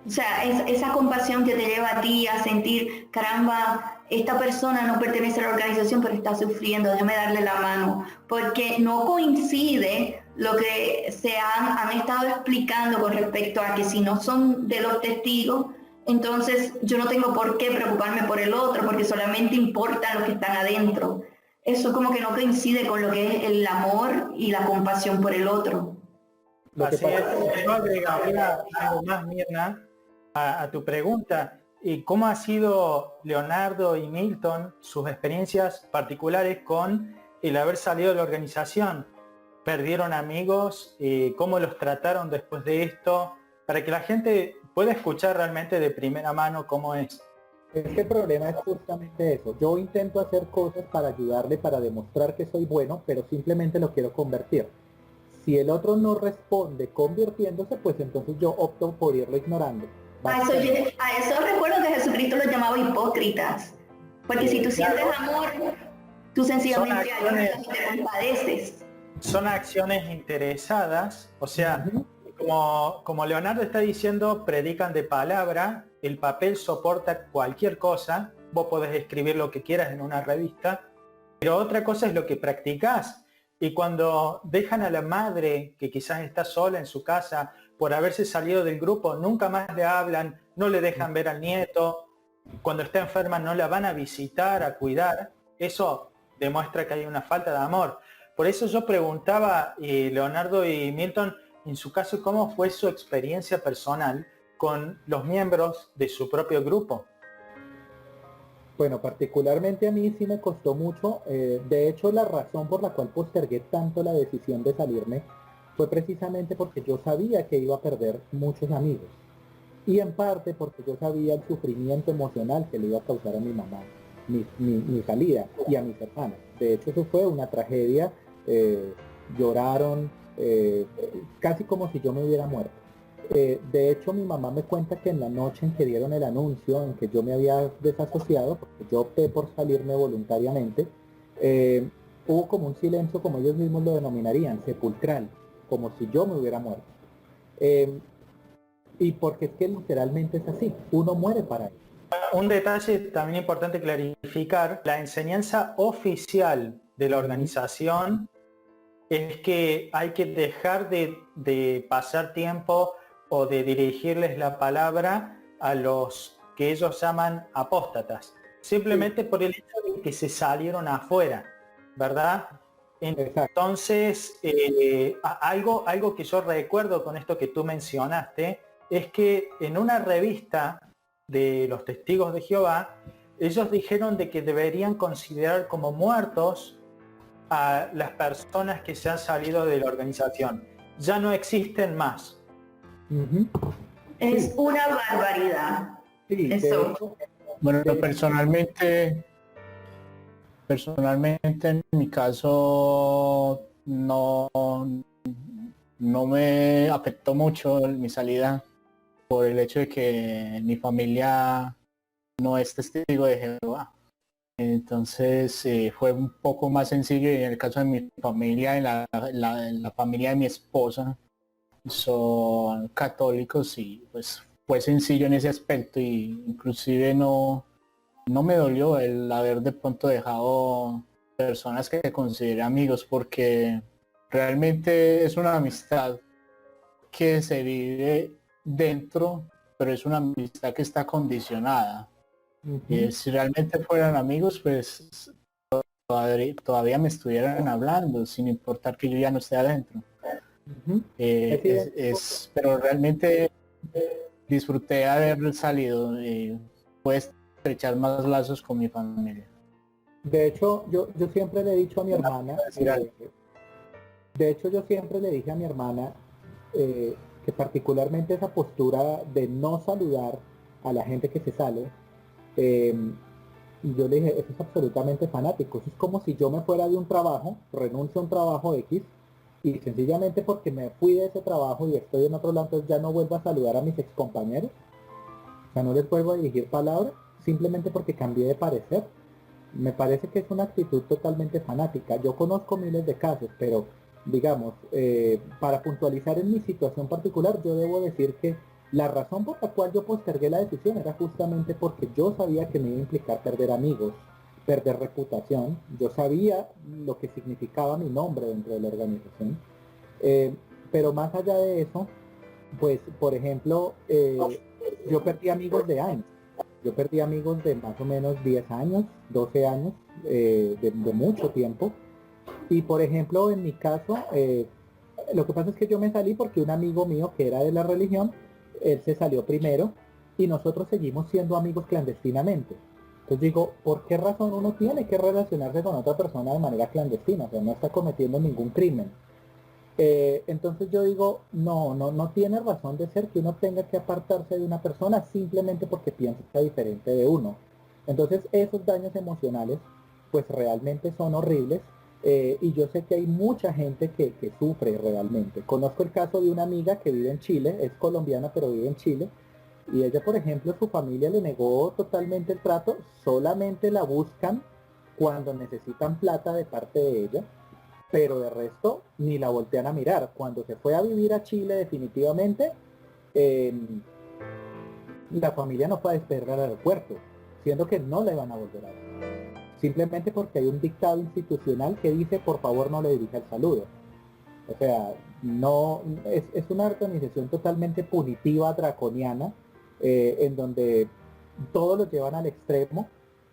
O sea, esa compasión que te lleva a ti a sentir, caramba, esta persona no pertenece a la organización, pero está sufriendo, déjame darle la mano. Porque no coincide lo que se han estado explicando con respecto a que si no son de los testigos, entonces yo no tengo por qué preocuparme por el otro, porque solamente importan los que están adentro. Eso como que no coincide con lo que es el amor y la compasión por el otro. Así es, yo agregaría algo más, Mirna, a tu pregunta. ¿Y cómo ha sido Leonardo y Milton sus experiencias particulares con el haber salido de la organización? ¿Perdieron amigos? ¿Cómo los trataron después de esto? Para que la gente pueda escuchar realmente de primera mano cómo es. Es que el problema es justamente eso. Yo intento hacer cosas para ayudarle, para demostrar que soy bueno, pero simplemente lo quiero convertir. Si el otro no responde convirtiéndose, pues entonces yo opto por irlo ignorando. A eso recuerdo que Jesucristo los llamaba hipócritas. Porque si tú sientes amor, tú sencillamente ayudas y te compadeces. Son acciones interesadas, o sea, como Leonardo está diciendo, predican de palabra, el papel soporta cualquier cosa, vos podés escribir lo que quieras en una revista, pero otra cosa es lo que practicás. Y cuando dejan a la madre, que quizás está sola en su casa, por haberse salido del grupo, nunca más le hablan, no le dejan ver al nieto, cuando está enferma no la van a visitar, a cuidar, eso demuestra que hay una falta de amor. Por eso yo preguntaba, Leonardo y Milton, en su caso, ¿cómo fue su experiencia personal con los miembros de su propio grupo? Bueno, particularmente a mí sí me costó mucho. De hecho, la razón por la cual postergué tanto la decisión de salirme fue precisamente porque yo sabía que iba a perder muchos amigos. Y en parte porque yo sabía el sufrimiento emocional que le iba a causar a mi mamá, mi salida, y a mis hermanos. De hecho, eso fue una tragedia. Lloraron casi como si yo me hubiera muerto. De hecho, mi mamá me cuenta que en la noche en que dieron el anuncio, en que yo me había desasociado, porque yo opté por salirme voluntariamente, hubo como un silencio, como ellos mismos lo denominarían, sepulcral, como si yo me hubiera muerto. Y porque es que literalmente es así, uno muere para él. Un detalle también importante clarificar, la enseñanza oficial de la organización es que hay que dejar de pasar tiempo o de dirigirles la palabra a los que ellos llaman apóstatas, simplemente por el hecho de que se salieron afuera, ¿verdad? Entonces, algo que yo recuerdo con esto que tú mencionaste es que en una revista de los Testigos de Jehová, ellos dijeron de que deberían considerar como muertos a las personas que se han salido de la organización. Ya no existen más. Es una barbaridad. Sí, Eso. Bueno, personalmente en mi caso no me afectó mucho mi salida por el hecho de que mi familia no es testigo de Jehová. Entonces fue un poco más sencillo, y en el caso de mi familia, en la familia de mi esposa, son católicos, y pues fue sencillo en ese aspecto, y inclusive no me dolió el haber de pronto dejado personas que consideré amigos, porque realmente es una amistad que se vive dentro, pero es una amistad que está condicionada. Si realmente fueran amigos, pues todavía me estuvieran hablando, sin importar que yo ya no esté adentro. Pero realmente disfruté de haber salido, pues estrechar más lazos con mi familia. De hecho, yo siempre le he dicho a mi hermana, de hecho yo siempre le dije a mi hermana que particularmente esa postura de no saludar a la gente que se sale, y yo le dije, eso es absolutamente fanático. Eso es como si yo me fuera de un trabajo, renuncio a un trabajo X, y sencillamente porque me fui de ese trabajo y estoy en otro lado, entonces ya no vuelvo a saludar a mis excompañeros. O sea, no les vuelvo a dirigir palabras, simplemente porque cambié de parecer. Me parece que es una actitud totalmente fanática. Yo conozco miles de casos, pero digamos, para puntualizar en mi situación particular, yo debo decir que la razón por la cual yo postergué la decisión era justamente porque yo sabía que me iba a implicar perder amigos, perder reputación. Yo sabía lo que significaba mi nombre dentro de la organización. Pero más allá de eso, pues, por ejemplo, yo perdí amigos de años. Yo perdí amigos de más o menos 10 años, 12 años, de mucho tiempo. Y por ejemplo, en mi caso, lo que pasa es que yo me salí porque un amigo mío que era de la religión, él se salió primero y nosotros seguimos siendo amigos clandestinamente. Entonces digo, ¿por qué razón uno tiene que relacionarse con otra persona de manera clandestina? O sea, no está cometiendo ningún crimen. Entonces yo digo, no tiene razón de ser que uno tenga que apartarse de una persona simplemente porque piensa diferente de uno. Entonces esos daños emocionales pues realmente son horribles, y yo sé que hay mucha gente que sufre realmente. Conozco el caso de una amiga que vive en Chile, es colombiana pero vive en Chile, y ella, por ejemplo, su familia le negó totalmente el trato, solamente la buscan cuando necesitan plata de parte de ella, pero de resto ni la voltean a mirar. Cuando se fue a vivir a Chile definitivamente, la familia no fue a despedir al aeropuerto, siendo que no la iban a volver a ver. Simplemente porque hay un dictado institucional que dice, por favor no le dirija el saludo. O sea, no es una organización totalmente punitiva, draconiana, en donde todos lo llevan al extremo,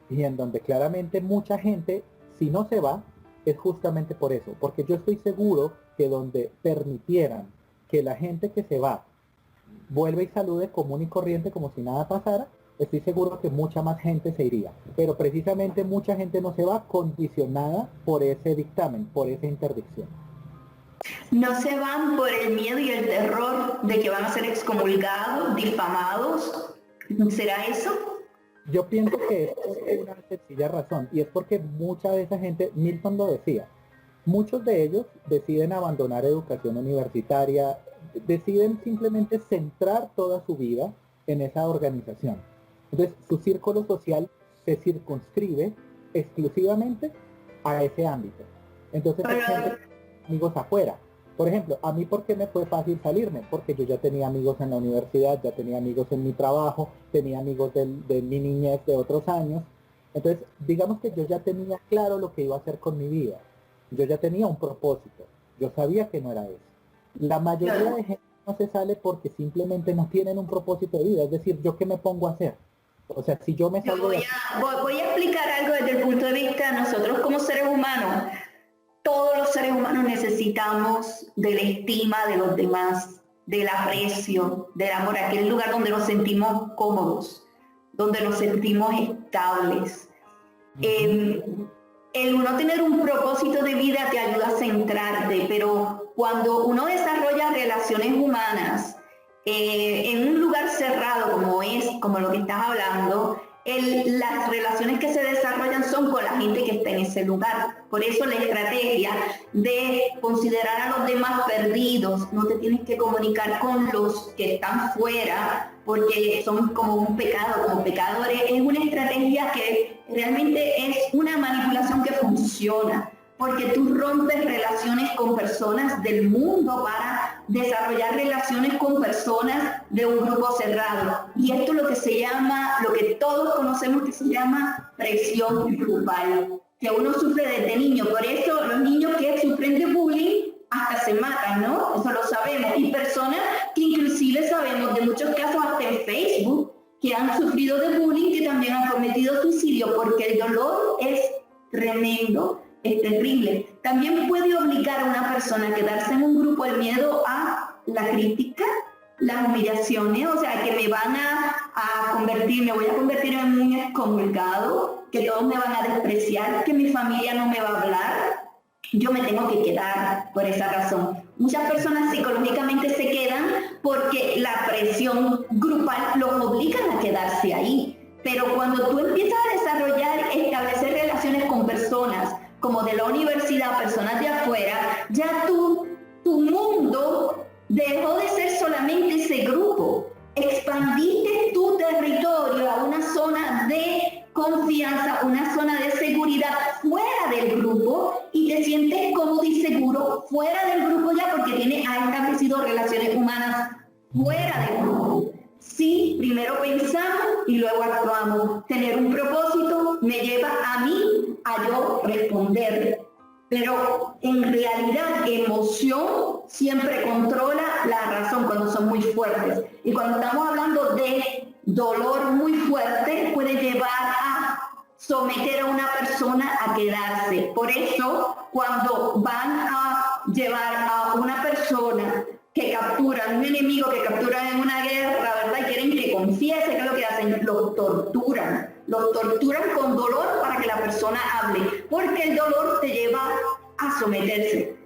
y en donde claramente mucha gente, si no se va, es justamente por eso, porque yo estoy seguro que donde permitieran que la gente que se va vuelva y salude común y corriente como si nada pasara, estoy seguro que mucha más gente se iría. Pero precisamente mucha gente no se va condicionada por ese dictamen, por esa interdicción. No se van por el miedo y el terror de que van a ser excomulgados, difamados. ¿Será eso? Yo pienso que es una sencilla razón, y es porque mucha de esa gente, Milton lo decía, muchos de ellos deciden abandonar educación universitaria, deciden simplemente centrar toda su vida en esa organización. Entonces su círculo social se circunscribe exclusivamente a ese ámbito. Entonces hay gente, amigos afuera. Por ejemplo, a mí, ¿por qué me fue fácil salirme? Porque yo ya tenía amigos en la universidad, ya tenía amigos en mi trabajo, tenía amigos de mi niñez de otros años. Entonces, digamos que yo ya tenía claro lo que iba a hacer con mi vida. Yo ya tenía un propósito. Yo sabía que no era eso. La mayoría de gente no se sale porque simplemente no tienen un propósito de vida. Es decir, ¿yo qué me pongo a hacer? O sea, si yo me salgo voy a explicar algo desde el punto de vista de nosotros como seres humanos. todos los seres humanos necesitamos de la estima de los demás, del aprecio, del amor, aquel lugar donde nos sentimos cómodos, donde nos sentimos estables. El uno tener un propósito de vida te ayuda a centrarte, pero cuando uno desarrolla relaciones humanas en un lugar cerrado como lo que estás hablando, las relaciones que se desarrollan son con la gente que está en ese lugar. Por eso la estrategia de considerar a los demás perdidos, no te tienes que comunicar con los que están fuera, porque son como un pecado, como pecadores, es una estrategia que realmente es una manipulación que funciona, porque tú rompes relaciones con personas del mundo para desarrollar relaciones con personas de un grupo cerrado. Y esto es lo que se llama, lo que todos conocemos que se llama presión grupal, que uno sufre desde niño. Por eso los niños que sufren de bullying hasta se matan, ¿no? Eso lo sabemos. Y personas que inclusive sabemos de muchos casos hasta en Facebook que han sufrido de bullying, que también han cometido suicidio, porque el dolor es tremendo. Es terrible. También puede obligar a una persona a quedarse en un grupo el miedo a la crítica, las humillaciones, o sea, que me van me voy a convertir en un excomulgado, que todos me van a despreciar, que mi familia no me va a hablar. Yo me tengo que quedar por esa razón. Muchas personas psicológicamente se quedan porque la presión grupal los obligan a quedarse ahí. Pero cuando tú empiezas a establecer relaciones con personas como de la universidad, personas de afuera, ya tu mundo dejó de ser solamente ese grupo. Expandiste tu territorio a una zona de confianza, una zona de seguridad fuera del grupo, y te sientes cómodo y seguro fuera del grupo ya porque has establecido relaciones humanas fuera del grupo. Sí, primero pensamos y luego actuamos. Tener un propósito me lleva a mí a yo responder. Pero en realidad emoción siempre controla la razón cuando son muy fuertes. Y cuando estamos hablando de dolor muy fuerte, puede llevar a someter a una persona a quedarse. Por eso, cuando van a llevar a una persona que capturan, un enemigo que capturan en una guerra, ¿verdad? Y quieren que confiese, ¿qué es lo que hacen? Los torturan con dolor para que la persona hable, porque el dolor te lleva a someterte.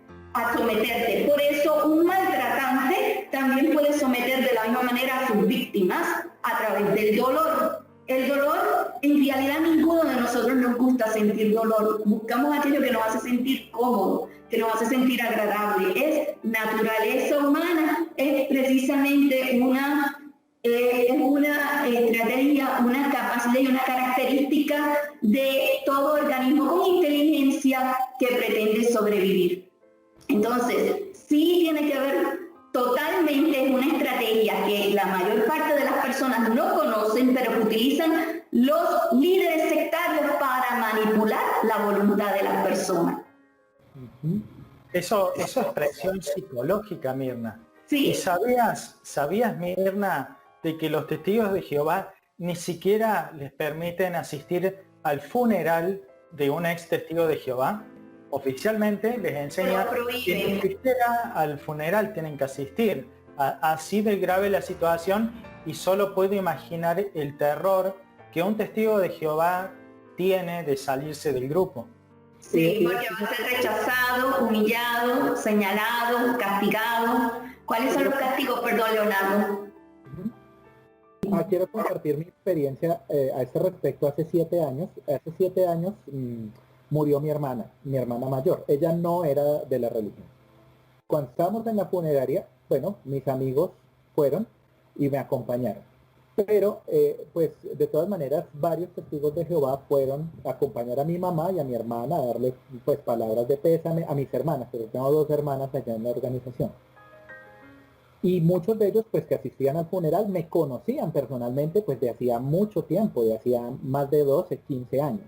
Por eso un maltratante también puede someter de la misma manera a sus víctimas a través del dolor. El dolor, en realidad ninguno de nosotros nos gusta sentir dolor. Buscamos aquello que nos hace sentir cómodo, que nos hace sentir agradable. Es naturaleza humana, es precisamente una estrategia, una capacidad y una característica de todo organismo con inteligencia que pretende sobrevivir. Entonces, sí tiene que ver totalmente, es una estrategia que la mayor parte de las personas no conocen, pero que utilizan los líderes sectarios para manipular la voluntad de las personas. Eso es presión psicológica, Mirna. Sí. ¿Y sabías, Mirna, de que los testigos de Jehová ni siquiera les permiten asistir al funeral de un ex testigo de Jehová? Oficialmente les enseña que ni siquiera al funeral tienen que asistir. Así de grave la situación, y solo puedo imaginar el terror que un testigo de Jehová tiene de salirse del grupo. Sí, porque va a ser rechazado, humillado, señalado, castigado. ¿Cuáles son los castigos? Perdón, Leonardo. Quiero compartir mi experiencia a este respecto. Hace 7 años murió mi hermana mayor. Ella no era de la religión. Cuando estábamos en la funeraria, bueno, mis amigos fueron y me acompañaron. Pero, pues, de todas maneras, varios testigos de Jehová fueron a acompañar a mi mamá y a mi hermana, a darle, pues, palabras de pésame a mis hermanas, pero tengo 2 hermanas allá en la organización. Y muchos de ellos, pues, que asistían al funeral, me conocían personalmente, pues, de hacía mucho tiempo, de hacía más de 12, 15 años.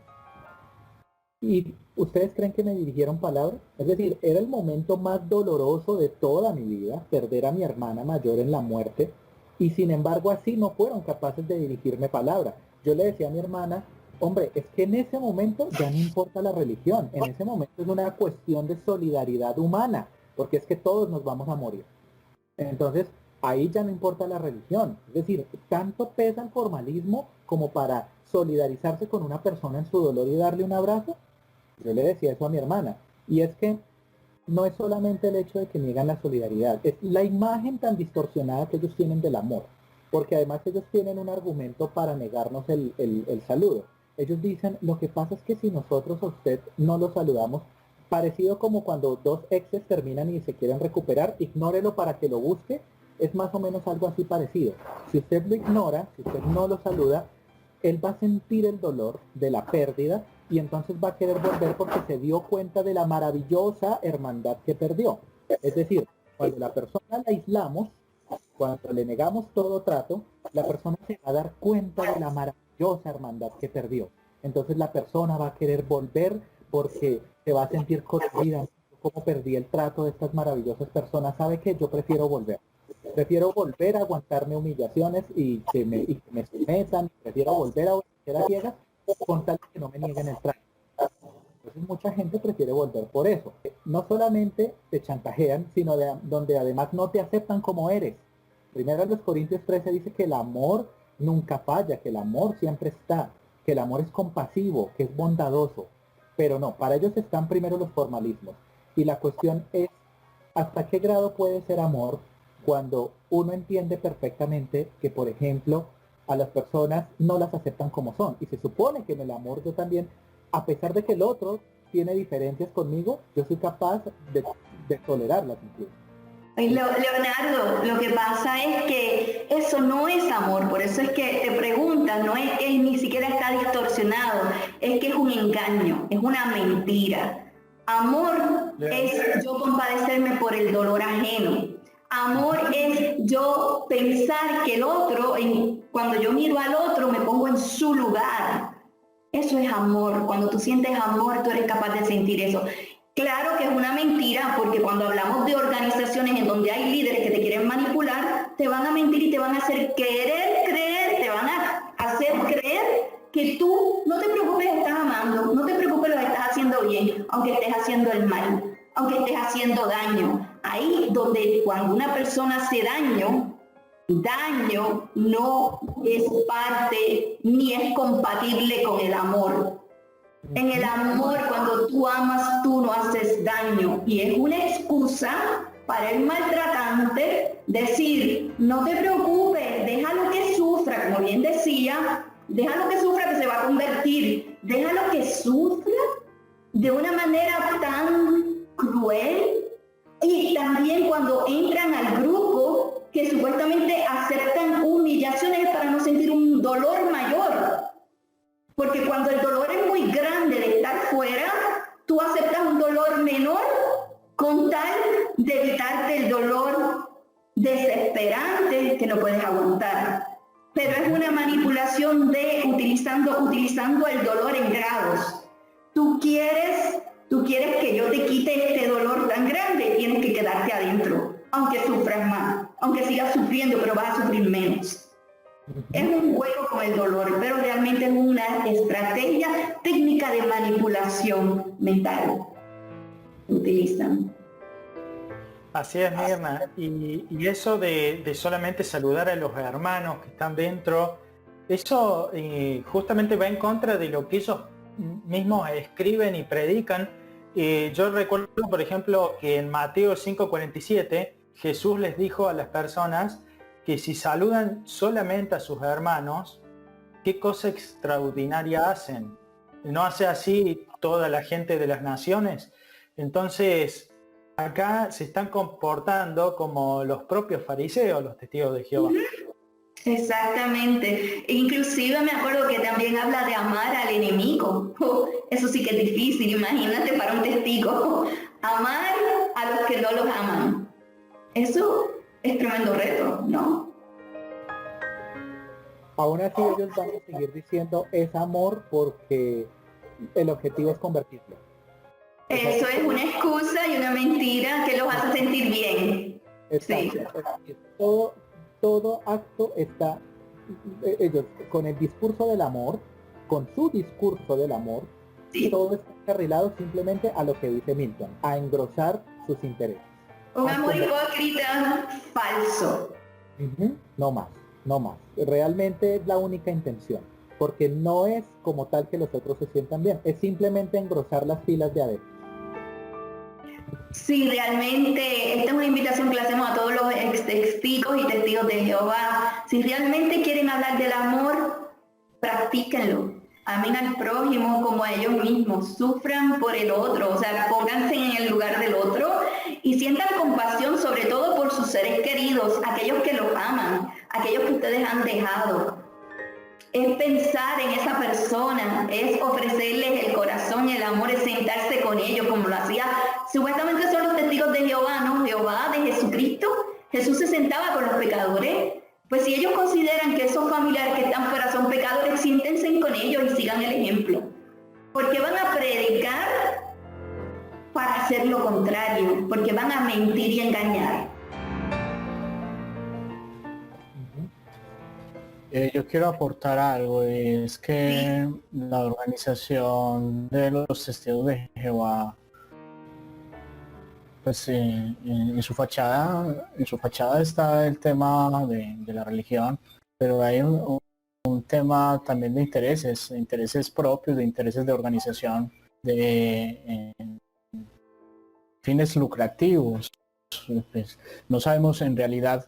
¿Y ustedes creen que me dirigieron palabras? Es decir, era el momento más doloroso de toda mi vida, perder a mi hermana mayor en la muerte, y sin embargo así no fueron capaces de dirigirme palabra. Yo le decía a mi hermana, hombre, es que en ese momento ya no importa la religión, en ese momento es una cuestión de solidaridad humana, porque es que todos nos vamos a morir. Entonces, ahí ya no importa la religión. Es decir, tanto pesa el formalismo como para solidarizarse con una persona en su dolor y darle un abrazo. Yo le decía eso a mi hermana. Y es que no es solamente el hecho de que niegan la solidaridad, es la imagen tan distorsionada que ellos tienen del amor. Porque además ellos tienen un argumento para negarnos el saludo. Ellos dicen, lo que pasa es que si nosotros a usted no lo saludamos, parecido como cuando dos exes terminan y se quieren recuperar, ignórelo para que lo busque, es más o menos algo así parecido. Si usted lo ignora, si usted no lo saluda, él va a sentir el dolor de la pérdida y entonces va a querer volver porque se dio cuenta de la maravillosa hermandad que perdió. Es decir, cuando la persona la aislamos, cuando le negamos todo trato, la persona se va a dar cuenta de la maravillosa hermandad que perdió. Entonces la persona va a querer volver porque se va a sentir corrida, como perdí el trato de estas maravillosas personas. ¿Sabe qué? Yo prefiero volver. Prefiero volver a aguantarme humillaciones y que me sometan. Prefiero volver a obedecer a ciegas con tal de que no me nieguen el trato. Entonces mucha gente prefiere volver por eso. No solamente te chantajean, sino donde además no te aceptan como eres. Primero en los Corintios 13 dice que el amor nunca falla, que el amor siempre está, que el amor es compasivo, que es bondadoso. Pero no, para ellos están primero los formalismos. Y la cuestión es, ¿hasta qué grado puede ser amor cuando uno entiende perfectamente que, por ejemplo, a las personas no las aceptan como son? Y se supone que en el amor yo también, a pesar de que el otro tiene diferencias conmigo, yo soy capaz de tolerarlas incluso. Leonardo, lo que pasa es que eso no es amor, por eso es que te preguntan, no es que ni siquiera está distorsionado, es que es un engaño, es una mentira. Amor es yo compadecerme por el dolor ajeno. Amor es yo pensar que el otro, cuando yo miro al otro, me pongo en su lugar. Eso es amor. Cuando tú sientes amor, tú eres capaz de sentir eso. Claro que es una mentira, porque cuando hablamos de organizaciones en donde hay líderes que te quieren manipular, te van a mentir y te van a hacer creer, te van a hacer creer que tú, no te preocupes, estás amando, no te preocupes, lo estás haciendo bien, aunque estés haciendo el mal, aunque estés haciendo daño. Ahí donde cuando una persona hace daño no es parte ni es compatible con el amor. En el amor, cuando tú amas, tú no haces daño. Y es una excusa para el maltratante decir, no te preocupes, déjalo que sufra, como bien decía, déjalo que sufra, que se va a convertir, déjalo que sufra de una manera tan cruel. Y también cuando entran al grupo, que supuestamente aceptan humillaciones para no sentir un dolor mayor. Porque cuando el dolor es muy grande de estar fuera, tú aceptas un dolor menor con tal de evitarte el dolor desesperante que no puedes aguantar. Pero es una manipulación de utilizando el dolor en grados. Tú quieres que yo te quite este dolor tan grande, tienes que quedarte adentro, aunque sufras más, aunque sigas sufriendo, pero vas a sufrir menos. Es un juego con el dolor, pero realmente es una estrategia técnica de manipulación mental. Utilizan. Así es, Mirna. Y eso de solamente saludar a los hermanos que están dentro, eso justamente va en contra de lo que ellos mismos escriben y predican. Yo recuerdo, por ejemplo, que en Mateo 5:47, Jesús les dijo a las personas que si saludan solamente a sus hermanos, ¿qué cosa extraordinaria hacen? ¿No hace así toda la gente de las naciones? Entonces, acá se están comportando como los propios fariseos, los testigos de Jehová. Exactamente. Inclusive me acuerdo que también habla de amar al enemigo. Eso sí que es difícil, imagínate para un testigo. Amar a los que no los aman. Eso es tremendo reto, ¿no? Aún así ellos van a seguir diciendo es amor porque el objetivo es convertirlo. Eso es una excusa y una mentira que los hace sentir bien. Sí. Todo acto está, ellos con el discurso del amor con su discurso del amor, Sí. todo está encarrilado simplemente a lo que dice Milton, a engrosar sus intereses. Un amor hipócrita, falso. No más, no más. Realmente es la única intención, porque no es como tal que los otros se sientan bien, es simplemente engrosar las filas de adeptos. Sí, realmente esta es una invitación que le hacemos a todos los testigos y testigos de Jehová. Si realmente quieren hablar del amor, practíquenlo. Amen al prójimo como a ellos mismos. Sufran por el otro, o sea, pónganse en el lugar del otro y sientan compasión sobre todo por sus seres queridos, aquellos que los aman, aquellos que ustedes han dejado. Es pensar en esa persona, es ofrecerles el corazón, el amor, es sentarse con ellos como lo hacía. Supuestamente son los testigos de Jehová, ¿no? Jehová de Jesucristo. Jesús se sentaba con los pecadores. Pues si ellos consideran que esos familiares que están fuera son pecadores, siéntense con ellos y sigan el ejemplo. Porque van a predicar para hacer lo contrario, porque van a mentir y engañar. Yo quiero aportar algo, y es que la organización de los testigos de Jehová, pues en su fachada está el tema de la religión, pero hay un tema también de intereses propios, de intereses de organización, de fines lucrativos. Pues, no sabemos en realidad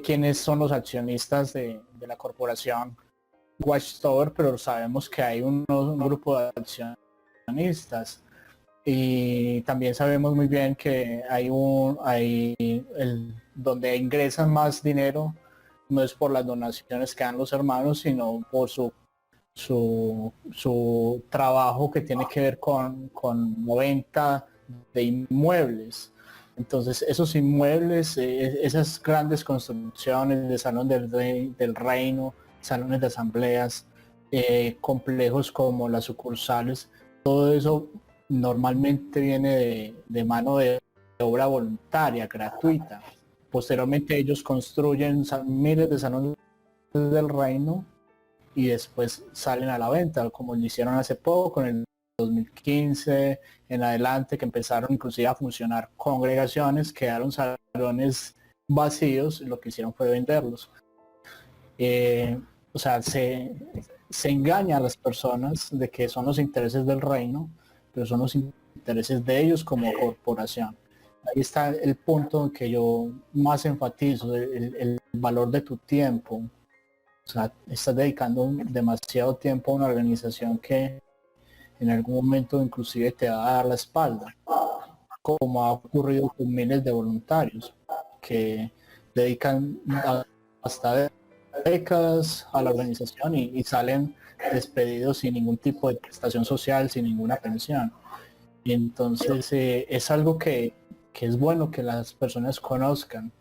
quiénes son los accionistas de la corporación Watchtower, pero sabemos que hay un grupo de accionistas, y también sabemos muy bien que donde ingresan más dinero no es por las donaciones que dan los hermanos, sino por su trabajo que tiene que ver con venta de inmuebles. Entonces esos inmuebles, esas grandes construcciones de salón del reino, salones de asambleas, complejos como las sucursales, todo eso normalmente viene de mano de obra voluntaria, gratuita. Posteriormente ellos construyen miles de salones del reino y después salen a la venta, como lo hicieron hace poco, en el 2015 en adelante, que empezaron inclusive a funcionar congregaciones, quedaron salones vacíos, lo que hicieron fue venderlos. O sea, se engaña a las personas de que son los intereses del reino, pero son los intereses de ellos como corporación. Ahí está el punto en que yo más enfatizo, el valor de tu tiempo. O sea, estás dedicando demasiado tiempo a una organización que en algún momento inclusive te va a dar la espalda, como ha ocurrido con miles de voluntarios que dedican hasta décadas a la organización y salen despedidos sin ningún tipo de prestación social, sin ninguna pensión. Y entonces es algo que es bueno que las personas conozcan,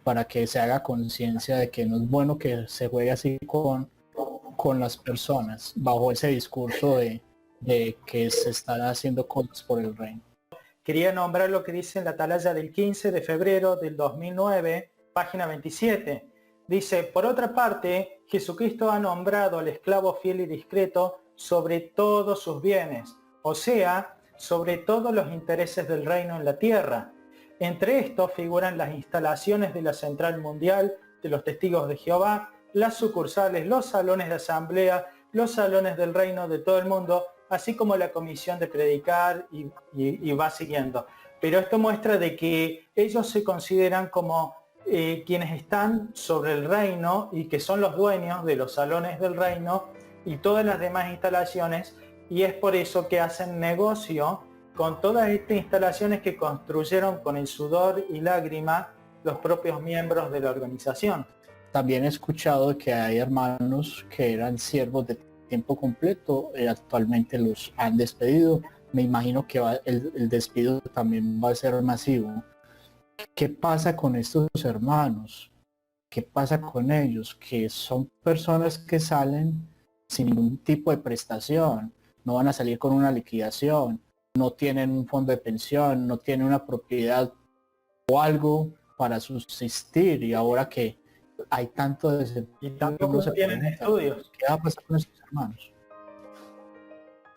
para que se haga conciencia de que no es bueno que se juegue así con las personas, bajo ese discurso de que se están haciendo cosas por el reino. Quería nombrar lo que dice en la atalaya del 15 de febrero del 2009, página 27. Dice: por otra parte, Jesucristo ha nombrado al esclavo fiel y discreto sobre todos sus bienes, o sea, sobre todos los intereses del reino en la tierra. Entre estos figuran las instalaciones de la Central Mundial de los Testigos de Jehová, las sucursales, los salones de asamblea, los salones del reino de todo el mundo, así como la comisión de predicar y va siguiendo. Pero esto muestra de que ellos se consideran como quienes están sobre el reino y que son los dueños de los salones del reino y todas las demás instalaciones, y es por eso que hacen negocio con todas estas instalaciones que construyeron con el sudor y lágrima los propios miembros de la organización. También he escuchado que hay hermanos que eran siervos de tiempo completo, actualmente los han despedido. Me imagino que el despido también va a ser masivo. ¿Qué pasa con estos hermanos? ¿Qué pasa con ellos? Que son personas que salen sin ningún tipo de prestación, no van a salir con una liquidación, no tienen un fondo de pensión, no tienen una propiedad o algo para subsistir, y ahora que hay tanto desempleo, y tampoco tienen estudios. ¿Qué va a pasar con estos hermanos?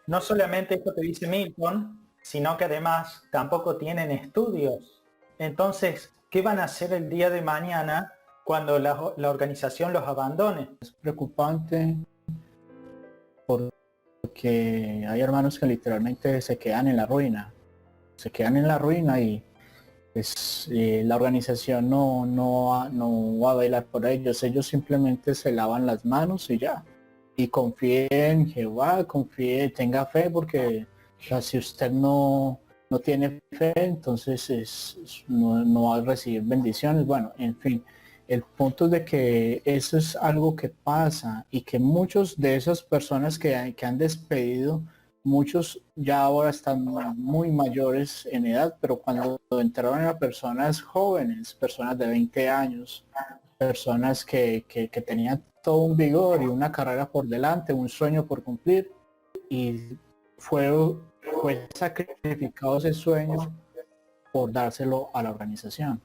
no solamente esto que dice Milton, sino que además tampoco tienen estudios. Entonces, ¿qué van a hacer el día de mañana cuando la organización los abandone? Es preocupante porque hay hermanos que literalmente se quedan en la ruina. Se quedan en la ruina y pues, la organización no va a bailar por ellos. Ellos simplemente se lavan las manos y ya. Y confíe en Jehová, confíe, tenga fe, porque o sea, si usted no tiene fe, entonces no va a recibir bendiciones. Bueno, en fin, el punto es de que eso es algo que pasa y que muchos de esas personas que han despedido, muchos ya ahora están muy mayores en edad, pero cuando entraron a personas jóvenes, personas de 20 años, personas que tenían todo un vigor y una carrera por delante, un sueño por cumplir, y fue sacrificado ese sueño por dárselo a la organización.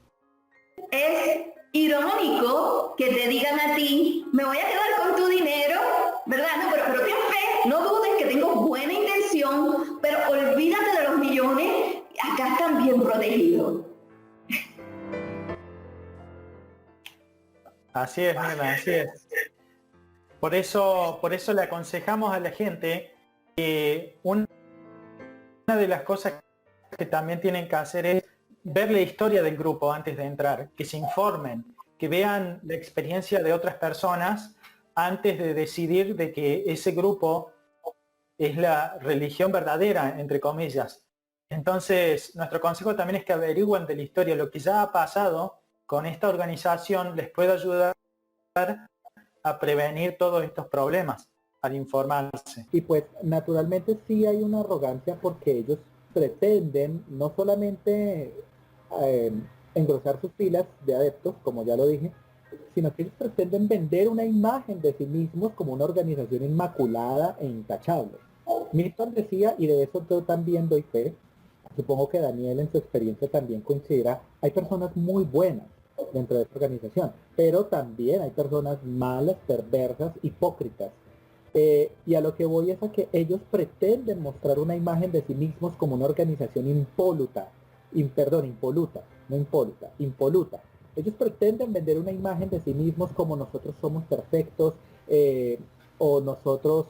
Es irónico que te digan a ti, me voy a quedar con tu dinero, ¿verdad? No, pero ten fe, no dudes que tengo buena intención, pero olvídate de los millones, acá están bien protegidos. Así es, Mela, así es. Por eso le aconsejamos a la gente que una de las cosas que también tienen que hacer es ver la historia del grupo antes de entrar, que se informen, que vean la experiencia de otras personas antes de decidir de que ese grupo es la religión verdadera, entre comillas. Entonces, nuestro consejo también es que averigüen de la historia. Lo que ya ha pasado con esta organización les puede ayudar a prevenir todos estos problemas al informarse. Y pues naturalmente sí hay una arrogancia porque ellos pretenden no solamente engrosar sus filas de adeptos, como ya lo dije, sino que ellos pretenden vender una imagen de sí mismos como una organización inmaculada e intachable. Milton decía, y de eso yo también doy fe, supongo que Daniel en su experiencia también coincidirá, hay personas muy buenas dentro de esta organización, pero también hay personas malas, perversas, hipócritas. Y a lo que voy es a que ellos pretenden mostrar una imagen de sí mismos como una organización impoluta. Ellos pretenden vender una imagen de sí mismos como nosotros somos perfectos, o nosotros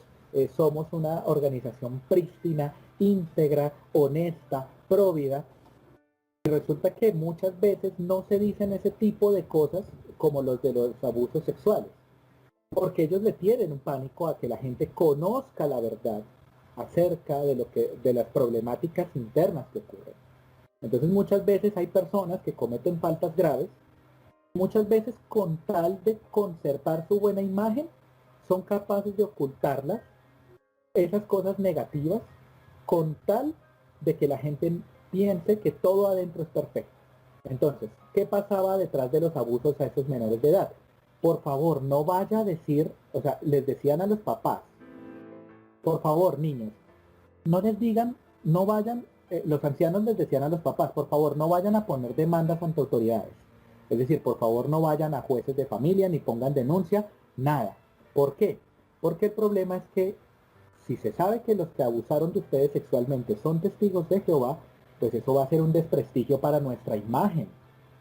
somos una organización prístina, íntegra, honesta, próvida. Y resulta que muchas veces no se dicen ese tipo de cosas como los de los abusos sexuales, porque ellos le tienen un pánico a que la gente conozca la verdad acerca de las problemáticas internas que ocurren. Entonces muchas veces hay personas que cometen faltas graves, muchas veces con tal de conservar su buena imagen, son capaces de ocultarlas, esas cosas negativas, con tal de que la gente piense que todo adentro es perfecto. Entonces, ¿qué pasaba detrás de los abusos a esos menores de edad? Por favor, no vaya a decir, o sea, les decían a los papás, por favor, niños, no les digan, no vayan, los ancianos les decían a los papás, por favor, no vayan a poner demandas ante autoridades. Es decir, por favor, no vayan a jueces de familia, ni pongan denuncia, nada. ¿Por qué? Porque el problema es que si se sabe que los que abusaron de ustedes sexualmente son testigos de Jehová, pues eso va a ser un desprestigio para nuestra imagen.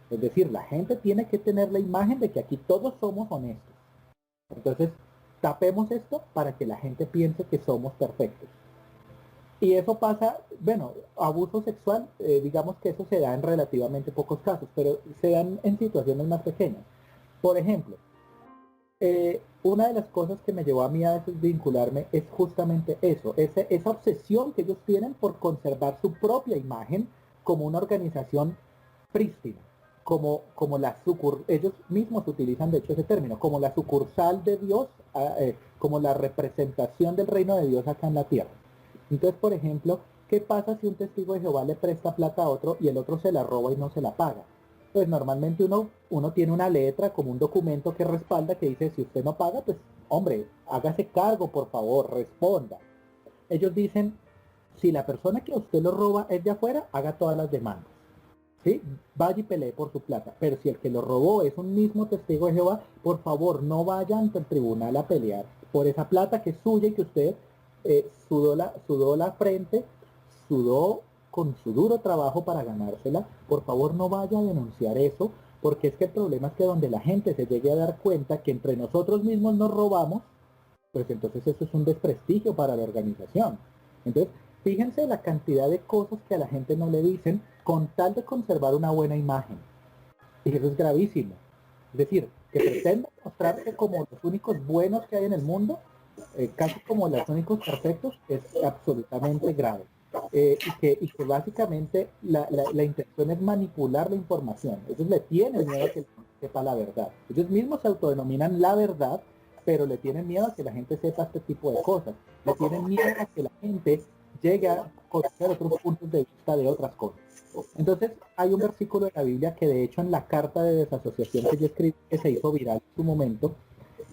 Es decir, la gente tiene que tener la imagen de que aquí todos somos honestos. Entonces, tapemos esto para que la gente piense que somos perfectos. Y eso pasa, bueno, abuso sexual, digamos que eso se da en relativamente pocos casos, pero se dan en situaciones más pequeñas. Por ejemplo, una de las cosas que me llevó a mí a desvincularme es justamente eso, esa obsesión que ellos tienen por conservar su propia imagen como una organización prístina, como ellos mismos utilizan de hecho ese término, como la sucursal de Dios, como la representación del reino de Dios acá en la tierra. Entonces, por ejemplo, ¿qué pasa si un testigo de Jehová le presta plata a otro y el otro se la roba y no se la paga? Pues normalmente uno tiene una letra como un documento que respalda que dice, si usted no paga, pues hombre, hágase cargo, por favor, responda. Ellos dicen, si la persona que a usted lo roba es de afuera, haga todas las demandas, ¿sí? Vaya y pelee por su plata. Pero si el que lo robó es un mismo testigo de Jehová, por favor, no vaya ante el tribunal a pelear por esa plata que es suya y que usted sudó la frente, sudó con su duro trabajo para ganársela. Por favor, no vaya a denunciar eso, porque es que el problema es que donde la gente se llegue a dar cuenta que entre nosotros mismos nos robamos, pues entonces eso es un desprestigio para la organización. Entonces, fíjense la cantidad de cosas que a la gente no le dicen con tal de conservar una buena imagen. Y eso es gravísimo. Es decir, que pretenden mostrarse como los únicos buenos que hay en el mundo, casi como los únicos perfectos, es absolutamente grave. Y que básicamente la intención es manipular la información. Ellos le tienen miedo a que sepa la verdad. Ellos mismos se autodenominan la verdad, pero le tienen miedo a que la gente sepa este tipo de cosas. Le tienen miedo a que la gente llegue a conocer otros puntos de vista de otras cosas. Entonces, hay un versículo de la Biblia que de hecho en la carta de desasociación que yo escribí, que se hizo viral en su momento,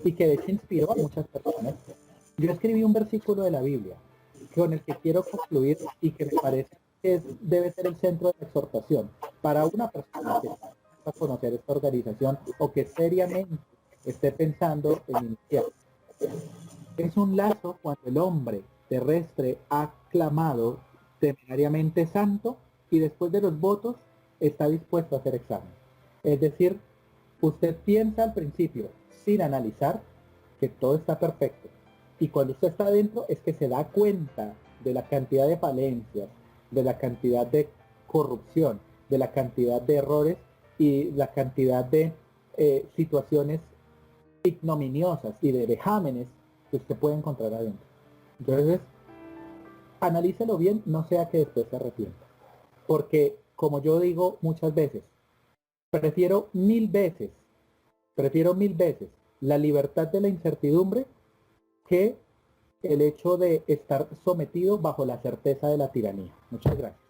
y que de hecho inspiró a muchas personas. Yo escribí un versículo de la Biblia con el que quiero concluir y que me parece que debe ser el centro de la exhortación para una persona que va a conocer esta organización o que seriamente esté pensando en iniciar. Es un lazo cuando el hombre terrestre ha clamado temerariamente santo y después de los votos está dispuesto a hacer examen. Es decir, usted piensa al principio, sin analizar, que todo está perfecto. Y cuando usted está adentro es que se da cuenta de la cantidad de falencias, de la cantidad de corrupción, de la cantidad de errores y la cantidad de situaciones ignominiosas y de vejámenes que usted puede encontrar adentro. Entonces, analícelo bien, no sea que después se arrepienta. Porque, como yo digo muchas veces, prefiero mil veces la libertad de la incertidumbre que el hecho de estar sometido bajo la certeza de la tiranía. Muchas gracias.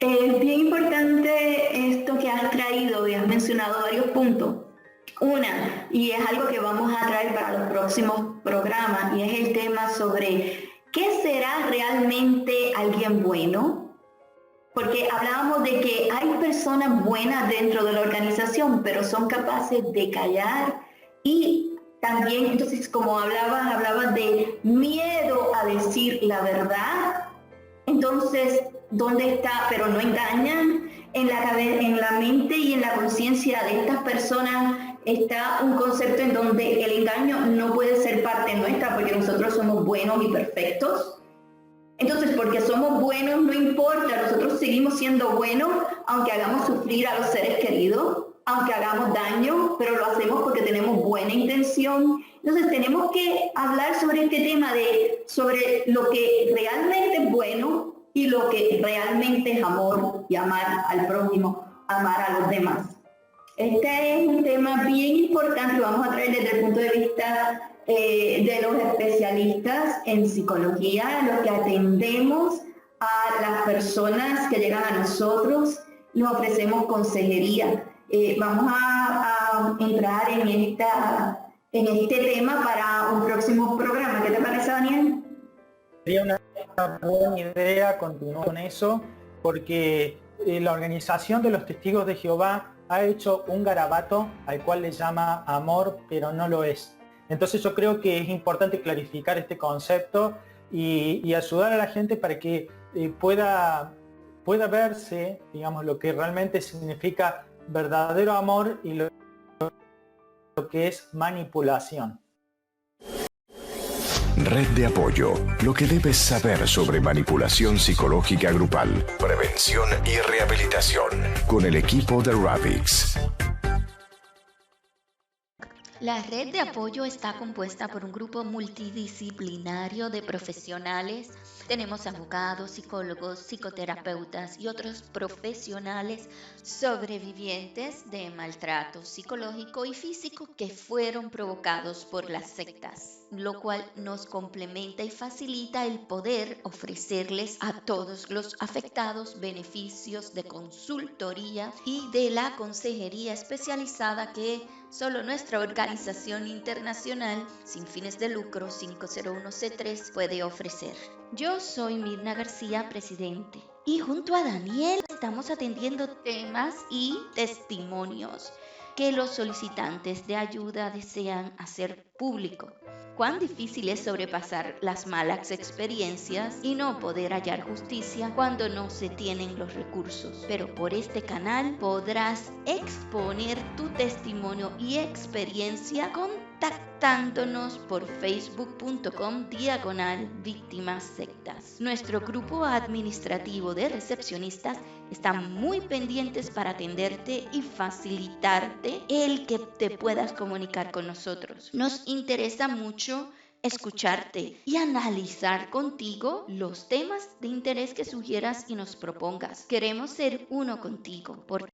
Es bien importante esto que has traído y has mencionado varios puntos. Una, y es algo que vamos a traer para los próximos programas, y es el tema sobre ¿qué será realmente alguien bueno? Porque hablábamos de que hay personas buenas dentro de la organización, pero son capaces de callar y también, entonces, como hablabas de miedo a decir la verdad. Entonces, ¿dónde está? Pero no engañan. En la mente y en la conciencia de estas personas está un concepto en donde el engaño no puede ser parte nuestra porque nosotros somos buenos y perfectos. Entonces, porque somos buenos, no importa, nosotros seguimos siendo buenos, aunque hagamos sufrir a los seres queridos, aunque hagamos daño, pero lo hacemos porque tenemos buena intención. Entonces, tenemos que hablar sobre este tema sobre lo que realmente es bueno y lo que realmente es amor y amar al prójimo, amar a los demás. Este es un tema bien importante, lo vamos a traer desde el punto de vista de los especialistas en psicología, los que atendemos a las personas que llegan a nosotros, les ofrecemos consejería. Vamos a entrar en este tema para un próximo programa. ¿Qué te parece, Daniel? Sería una buena idea continuar con eso, porque la organización de los Testigos de Jehová ha hecho un garabato al cual le llama amor, pero no lo es. Entonces yo creo que es importante clarificar este concepto y ayudar a la gente para que pueda verse, digamos, lo que realmente significa verdadero amor y lo que es manipulación. Red de apoyo. Lo que debes saber sobre manipulación psicológica grupal, prevención y rehabilitación. Con el equipo de Ravix. La red de apoyo está compuesta por un grupo multidisciplinario de profesionales. Tenemos abogados, psicólogos, psicoterapeutas y otros profesionales sobrevivientes de maltrato psicológico y físico que fueron provocados por las sectas, lo cual nos complementa y facilita el poder ofrecerles a todos los afectados beneficios de consultoría y de la consejería especializada que solo nuestra organización internacional sin fines de lucro 501c3 puede ofrecer. Yo soy Mirna García, presidente, y junto a Daniel estamos atendiendo temas y testimonios que los solicitantes de ayuda desean hacer público. Cuán difícil es sobrepasar las malas experiencias y no poder hallar justicia cuando no se tienen los recursos. Pero por este canal podrás exponer tu testimonio y experiencia contactándonos por facebook.com/víctimas sectas. Nuestro grupo administrativo de recepcionistas están muy pendientes para atenderte y facilitarte el que te puedas comunicar con nosotros. Nos interesa mucho escucharte y analizar contigo los temas de interés que sugieras y nos propongas. Queremos ser uno contigo. Por